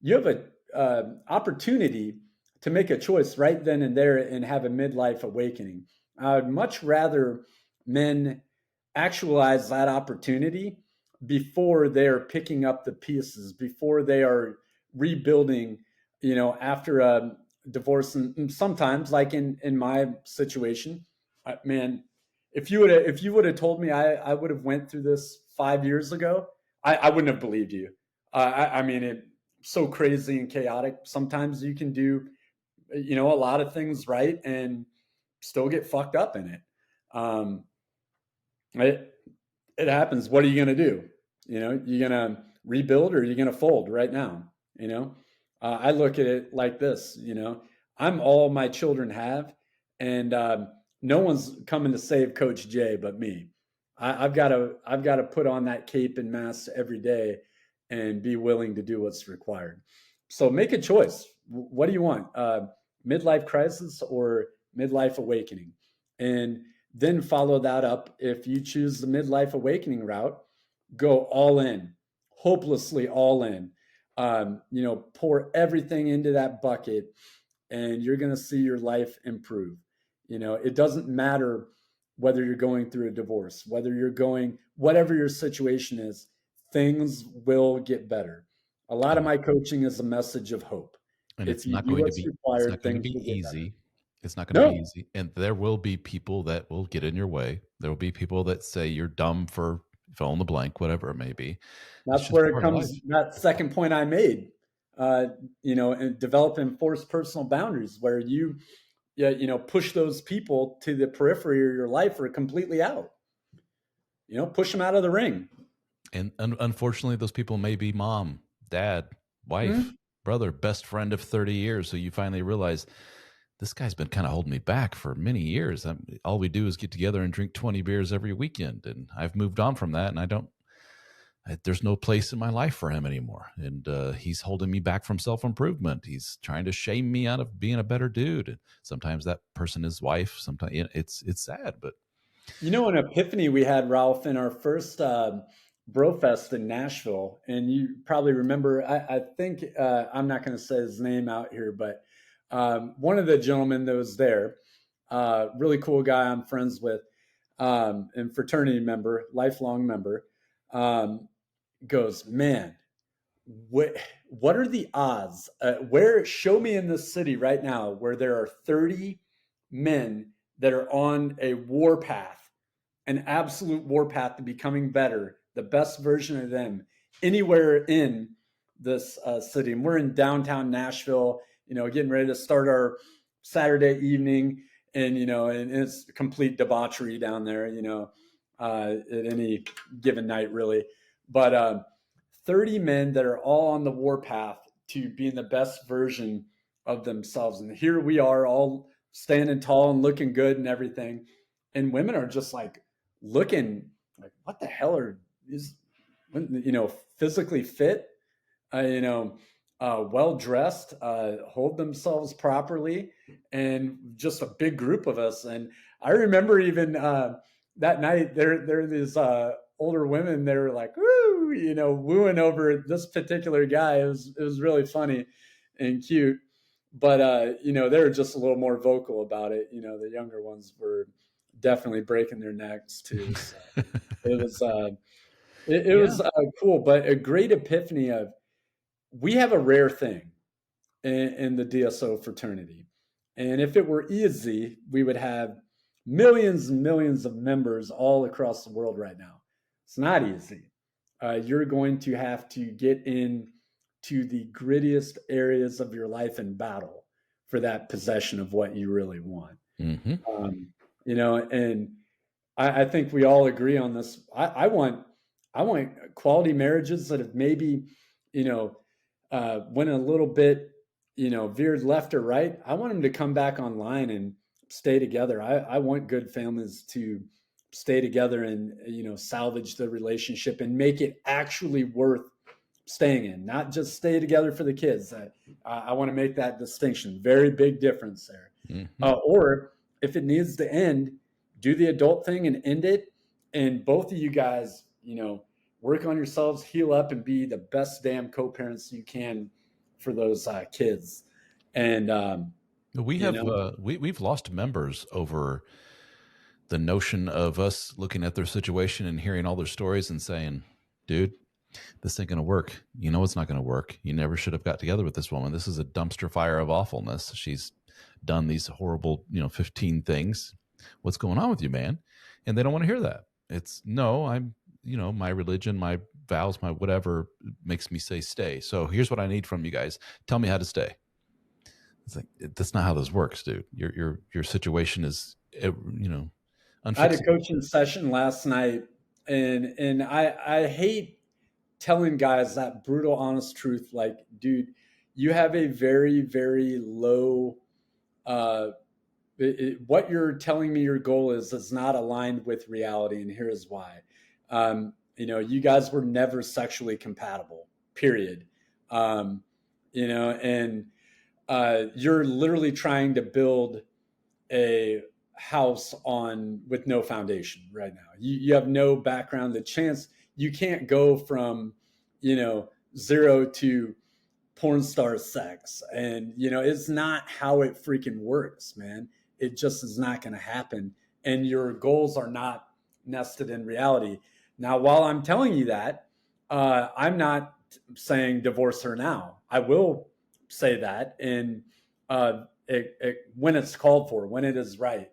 you have a opportunity to make a choice right then and there and have a midlife awakening. I would much rather men actualize that opportunity before they're picking up the pieces, before they are rebuilding, after a divorce. And sometimes, like in my situation, man, if you would have told me I would have went through this 5 years ago, I wouldn't have believed you. I mean, it's so crazy and chaotic. Sometimes you can do, a lot of things right and still get fucked up in it. Um, it, it happens. What are you going to do? You going to rebuild or are you going to fold right now? I look at it like this, I'm all my children have, and no one's coming to save Coach J but me. I've got to put on that cape and mask every day and be willing to do what's required. So make a choice. What do you want? Midlife crisis or midlife awakening? And then follow that up. If you choose the midlife awakening route, go all in, hopelessly all in. Pour everything into that bucket, and you're going to see your life improve. It doesn't matter whether you're going through a divorce, whatever your situation is, things will get better. A lot of And my coaching is a message of hope. and If it's you not do going to what's be it's required, not going to things be will get better. easy. It's not going to be No, easy. And there will be people that will get in your way. There will be people that say you're dumb for fill in the blank, whatever it may be. It's that's just where it part of comes. life. That second point I made, and develop and enforce personal boundaries where you, yeah, push those people to the periphery of your life or completely out. Push them out of the ring. And unfortunately, those people may be mom, dad, wife, Mm-hmm. brother, best friend of 30 years. So you finally realize this guy's been kind of holding me back for many years. All we do is get together and drink 20 beers every weekend. And I've moved on from that. And there's no place in my life for him anymore. And he's holding me back from self improvement. He's trying to shame me out of being a better dude. And sometimes that person is wife. Sometimes it's sad, but An epiphany we had, Ralph, in our first Brofest in Nashville, and you probably remember. I think I'm not going to say his name out here, but one of the gentlemen that was there, really cool guy I'm friends with, and fraternity member, lifelong member, um, goes, man, what are the odds? Where show me in this city right now where there are 30 men that are on a war path, an absolute war path to becoming better, the best version of them anywhere in this city. And we're in downtown Nashville, getting ready to start our Saturday evening, and it's complete debauchery down there, at any given night, really. But 30 men that are all on the war path to being the best version of themselves. And here we are all standing tall and looking good and everything. And women are just like looking like, what the hell is, physically fit, well dressed, hold themselves properly, and just a big group of us. And I remember even that night, there are these older women. They were like, woo, wooing over this particular guy. It was really funny and cute. But they were just a little more vocal about it. The younger ones were definitely breaking their necks too. So it was it yeah. was cool, but a great epiphany of, we have a rare thing in the DSO fraternity. And if it were easy, we would have millions and millions of members all across the world right now. It's not easy. You're going to have to get in to the grittiest areas of your life and battle for that possession of what you really want. Mm-hmm. Um, and I think we all agree on this. I want quality marriages that have maybe, went a little bit, veered left or right. I want them to come back online and stay together. I want good families to stay together and, salvage the relationship and make it actually worth staying in, not just stay together for the kids. I want to make that distinction. Very big difference there. Mm-hmm. Or if it needs to end, do the adult thing and end it. And both of you guys, work on yourselves, heal up, and be the best damn co-parents you can for those kids. And We you have know, we've lost members over the notion of us looking at their situation and hearing all their stories and saying, dude, this ain't going to work. You know, it's not going to work. You never should have got together with this woman. This is a dumpster fire of awfulness. She's done these horrible, 15 things. What's going on with you, man? And they don't want to hear that. It's no, I'm, my religion, my vows, my whatever makes me say stay. So here's what I need from you guys. Tell me how to stay. It's like, that's not how this works, dude. Your situation is, I had a unfixable. coaching session last night, and I hate telling guys that brutal, honest truth. Like, dude, you have a very, very low. What you're telling me your goal is not aligned with reality, and here's why. You guys were never sexually compatible. Period. Um, and you're literally trying to build a house on with no foundation right now. You have no background. The chance you can't go from, zero to porn star sex. And, it's not how it freaking works, man. It just is not going to happen. And your goals are not nested in reality. Now, while I'm telling you that, I'm not saying divorce her now. I will say that in when it's called for, when it is right.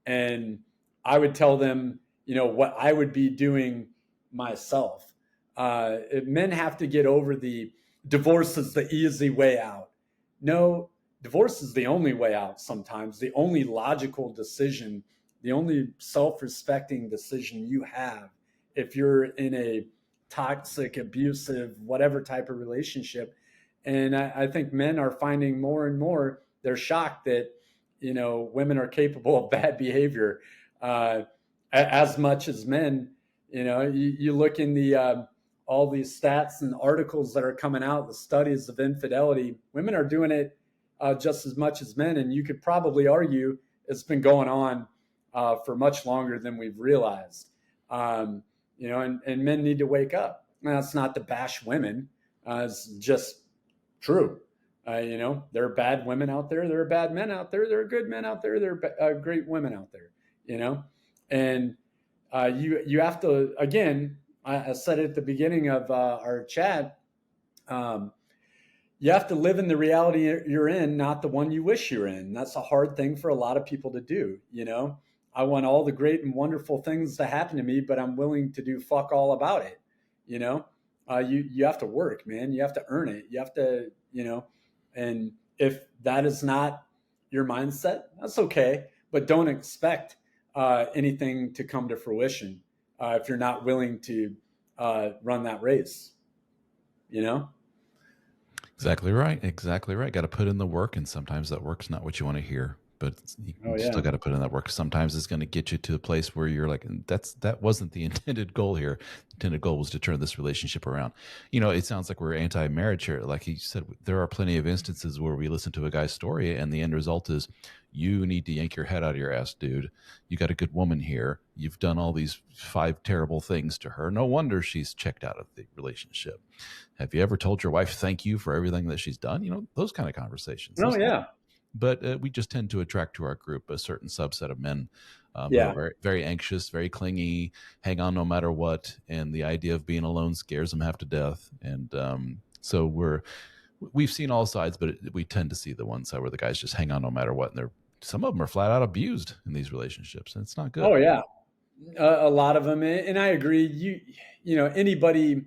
And I would tell them, what I would be doing myself. Men have to get over the divorce is the easy way out. No, divorce is the only way out sometimes, the only logical decision, the only self respecting decision you have if you're in a toxic, abusive, whatever type of relationship. And I think men are finding more and more, they're shocked that, women are capable of bad behavior as much as men. You look in the, all these stats and articles that are coming out, the studies of infidelity, women are doing it just as much as men. And you could probably argue it's been going on for much longer than we've realized. And men need to wake up. And that's not to bash women. It's just true. There are bad women out there. There are bad men out there. There are good men out there. There are great women out there, and you have to, again, I said it at the beginning of our chat. You have to live in the reality you're in, not the one you wish you're in. That's a hard thing for a lot of people to do. I want all the great and wonderful things to happen to me, but I'm willing to do fuck all about it. You have to work, man. You have to earn it. You have to, and if that is not your mindset, that's okay. But don't expect anything to come to fruition if you're not willing to run that race. Exactly right. Exactly right. Got to put in the work, and sometimes that work's not what you want to hear, but you Oh still yeah. got to put in that work. Sometimes it's going to get you to a place where you're like, that wasn't the intended goal here. The intended goal was to turn this relationship around. It sounds like we're anti-marriage here. Like he said, there are plenty of instances where we listen to a guy's story, and the end result is you need to yank your head out of your ass, dude. You got a good woman here. You've done all these 5 terrible things to her. No wonder she's checked out of the relationship. Have you ever told your wife thank you for everything that she's done? Those kind of conversations. Oh yeah. But we just tend to attract to our group a certain subset of men who are Yeah. very, very anxious, very clingy, hang on no matter what, and the idea of being alone scares them half to death. And so we've seen all sides, but we tend to see the one side where the guys just hang on no matter what, and some of them are flat out abused in these relationships, and it's not good. Oh yeah. A lot of them, and I agree. Anybody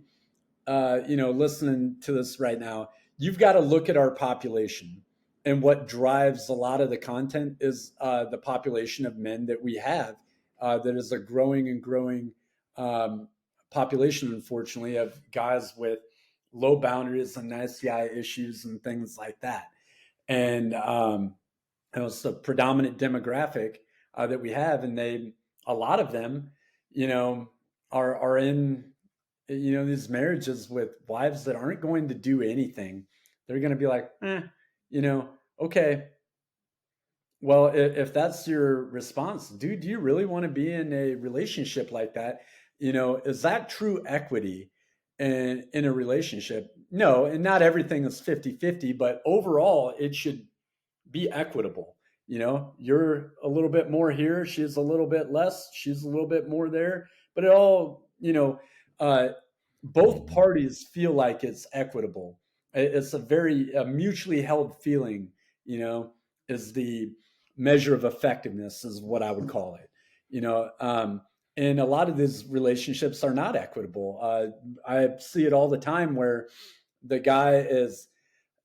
listening to this right now, you've got to look at our population, and what drives a lot of the content is the population of men that we have. That is a growing and growing population, unfortunately, of guys with low boundaries and SCI issues and things like that. And it's the predominant demographic that we have, and a lot of them, are in these marriages with wives that aren't going to do anything. They're going to be like, okay, well, if that's your response, dude, do you really want to be in a relationship like that? Is that true equity? in a relationship. No, and not everything is 50-50, but overall it should be equitable. You know, you're a little bit more here, she's a little bit less, she's a little bit more there, but it all, both Mhm. parties feel like it's equitable. It's a very mutually held feeling, you know, is the measure of effectiveness, is what I would call it. And a lot of these relationships are not equitable. I see it all the time where the guy is,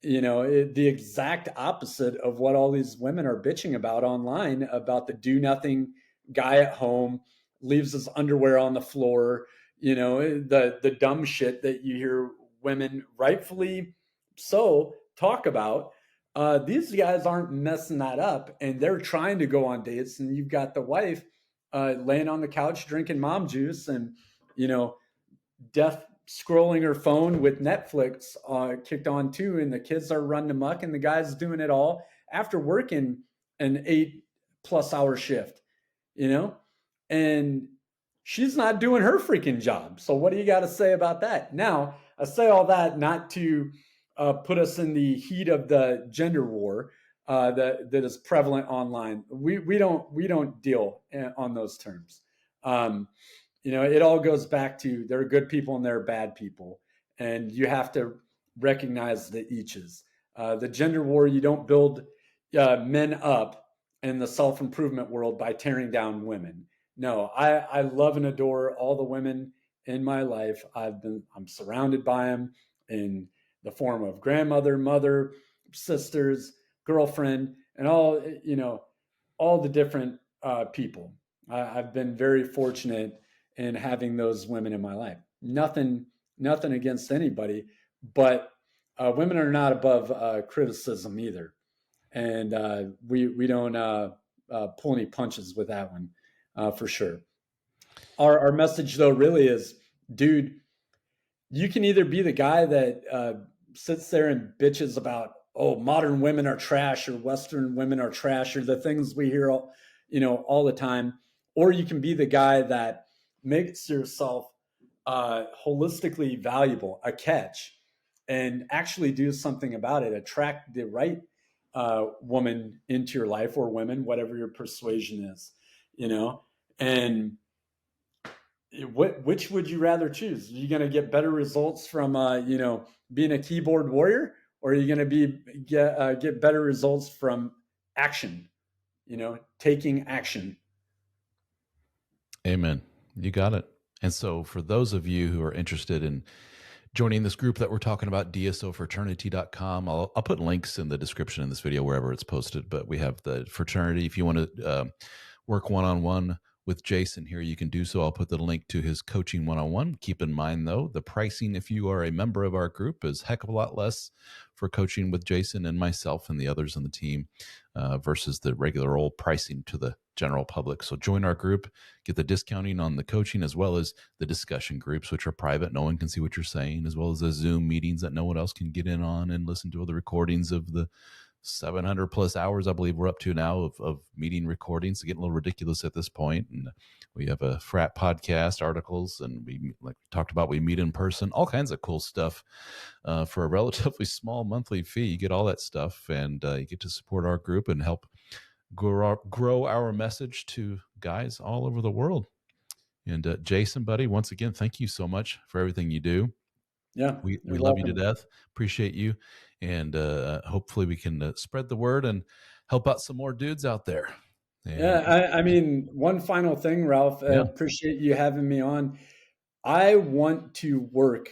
the exact opposite of what all these women are bitching about online, about the do nothing guy at home, leaves his underwear on the floor, the dumb shit that you hear women rightfully so talk about. These guys aren't messing that up, and they're trying to go on dates, and you've got the wife laying on the couch drinking mom juice, and you know death scrolling her phone with Netflix kicked on too, and the kids are running amok, and the guy's doing it all after working an 8+ hour shift, you know, and she's not doing her freaking job. So what do you got to say about that? Now, I say all that not to put us in the heat of the gender war that is prevalent online. We don't deal on those terms. Um, it all goes back to there are good people and there are bad people, and you have to recognize the eaches. The gender war, you don't build men up in the self improvement world by tearing down women. No, I love and adore all the women in my life. I'm surrounded by them in the form of grandmother, mother, sisters, girlfriend, and all the different people. I've been very fortunate in having those women in my life. Nothing against anybody, but women are not above criticism either, and we don't pull any punches with that one for sure. Our message though really is, dude, you can either be the guy that sits there and bitches about, oh, modern women are trash or Western women are trash or the things we hear all the time, or you can be the guy that makes yourself holistically valuable, a catch, and actually do something about it, attract the right woman into your life, or women, whatever your persuasion is, and which would you rather choose? Are you going to get better results from being a keyboard warrior, or are you going to get better results from action? Taking action. Amen. You got it. And so, for those of you who are interested in joining this group that we're talking about, dsofraternity.com, I'll put links in the description in this video, wherever it's posted. But we have the fraternity. If you want to work one on one with Jason here, you can do so. I'll put the link to his coaching one on one. Keep in mind, though, the pricing, if you are a member of our group, is a heck of a lot less for coaching with Jason and myself and the others on the team versus the regular old pricing to the general public. So join our group, get the discounting on the coaching, as well as the discussion groups, which are private. No one can see what you're saying, as well as the Zoom meetings that no one else can get in on and listen to all the recordings of the 700 plus hours, I believe we're up to now of meeting recordings. It's getting a little ridiculous at this point. And we have a frat podcast, articles, and we, like we talked about, we meet in person, all kinds of cool stuff for a relatively small monthly fee. You get all that stuff, and you get to support our group and help grow our message to guys all over the world. And Jason, buddy, once again, thank you so much for everything you do. Yeah, We you're love you to welcome. death. Appreciate you, and hopefully we can spread the word and help out some more dudes out there. Yeah, And I mean, one final thing, Ralph. I yeah, appreciate you having me on. I want to work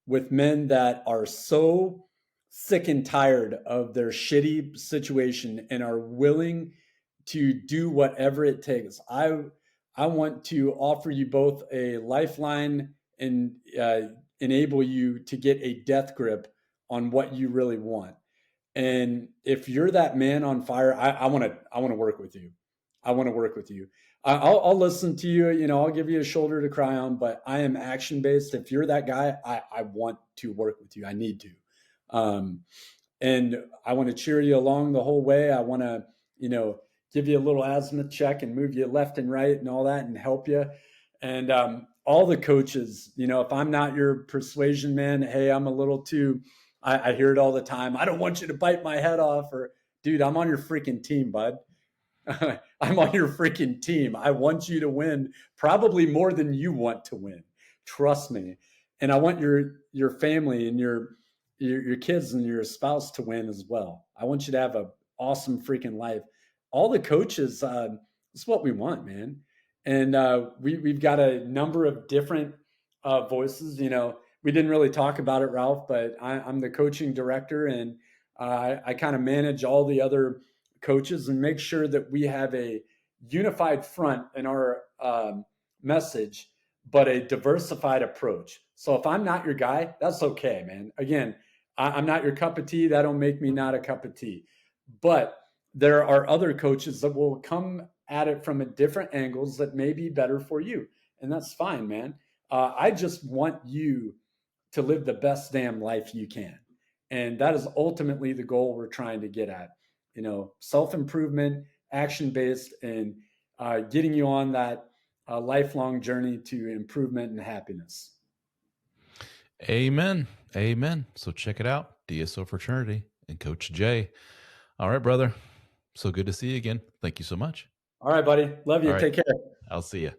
with men that are so sick and tired of their shitty situation and are willing to do whatever it takes. I want to offer you both a lifeline and enable you to get a death grip on what you really want. And if you're that man on fire, I want to work with you. I want to work with you. I'll listen to you. I'll give you a shoulder to cry on. But I am action based. If you're that guy, I want to work with you. I need to, and I want to cheer you along the whole way. I want to, give you a little asthma check and move you left and right and all that and help you. And all the coaches, if I'm not your persuasion man, hey, I'm a little too, I hear it all the time. I don't want you to bite my head off, or dude, I'm on your freaking team, bud. I'm on your freaking team. I want you to win, probably more than you want to win. Trust me. And I want your family and your kids and your spouse to win as well. I want you to have an awesome freaking life. All the coaches, it's what we want, man. And we've got a number of different voices. We didn't really talk about it, Ralph, but I'm the coaching director, and I kind of manage all the other coaches and make sure that we have a unified front in our message, but a diversified approach. So if I'm not your guy, that's okay, man. Again, I'm not your cup of tea. That don't make me not a cup of tea. But there are other coaches that will come at it from a different angles that may be better for you. And that's fine, man. I just want you to live the best damn life you can. And that is ultimately the goal we're trying to get at. Self-improvement, action-based, and getting you on that lifelong journey to improvement and happiness. Amen. Amen. So check it out, DSO Fraternity and Coach J. All right, brother. So good to see you again. Thank you so much. All right, buddy. Love All you. right. Take care. I'll see you.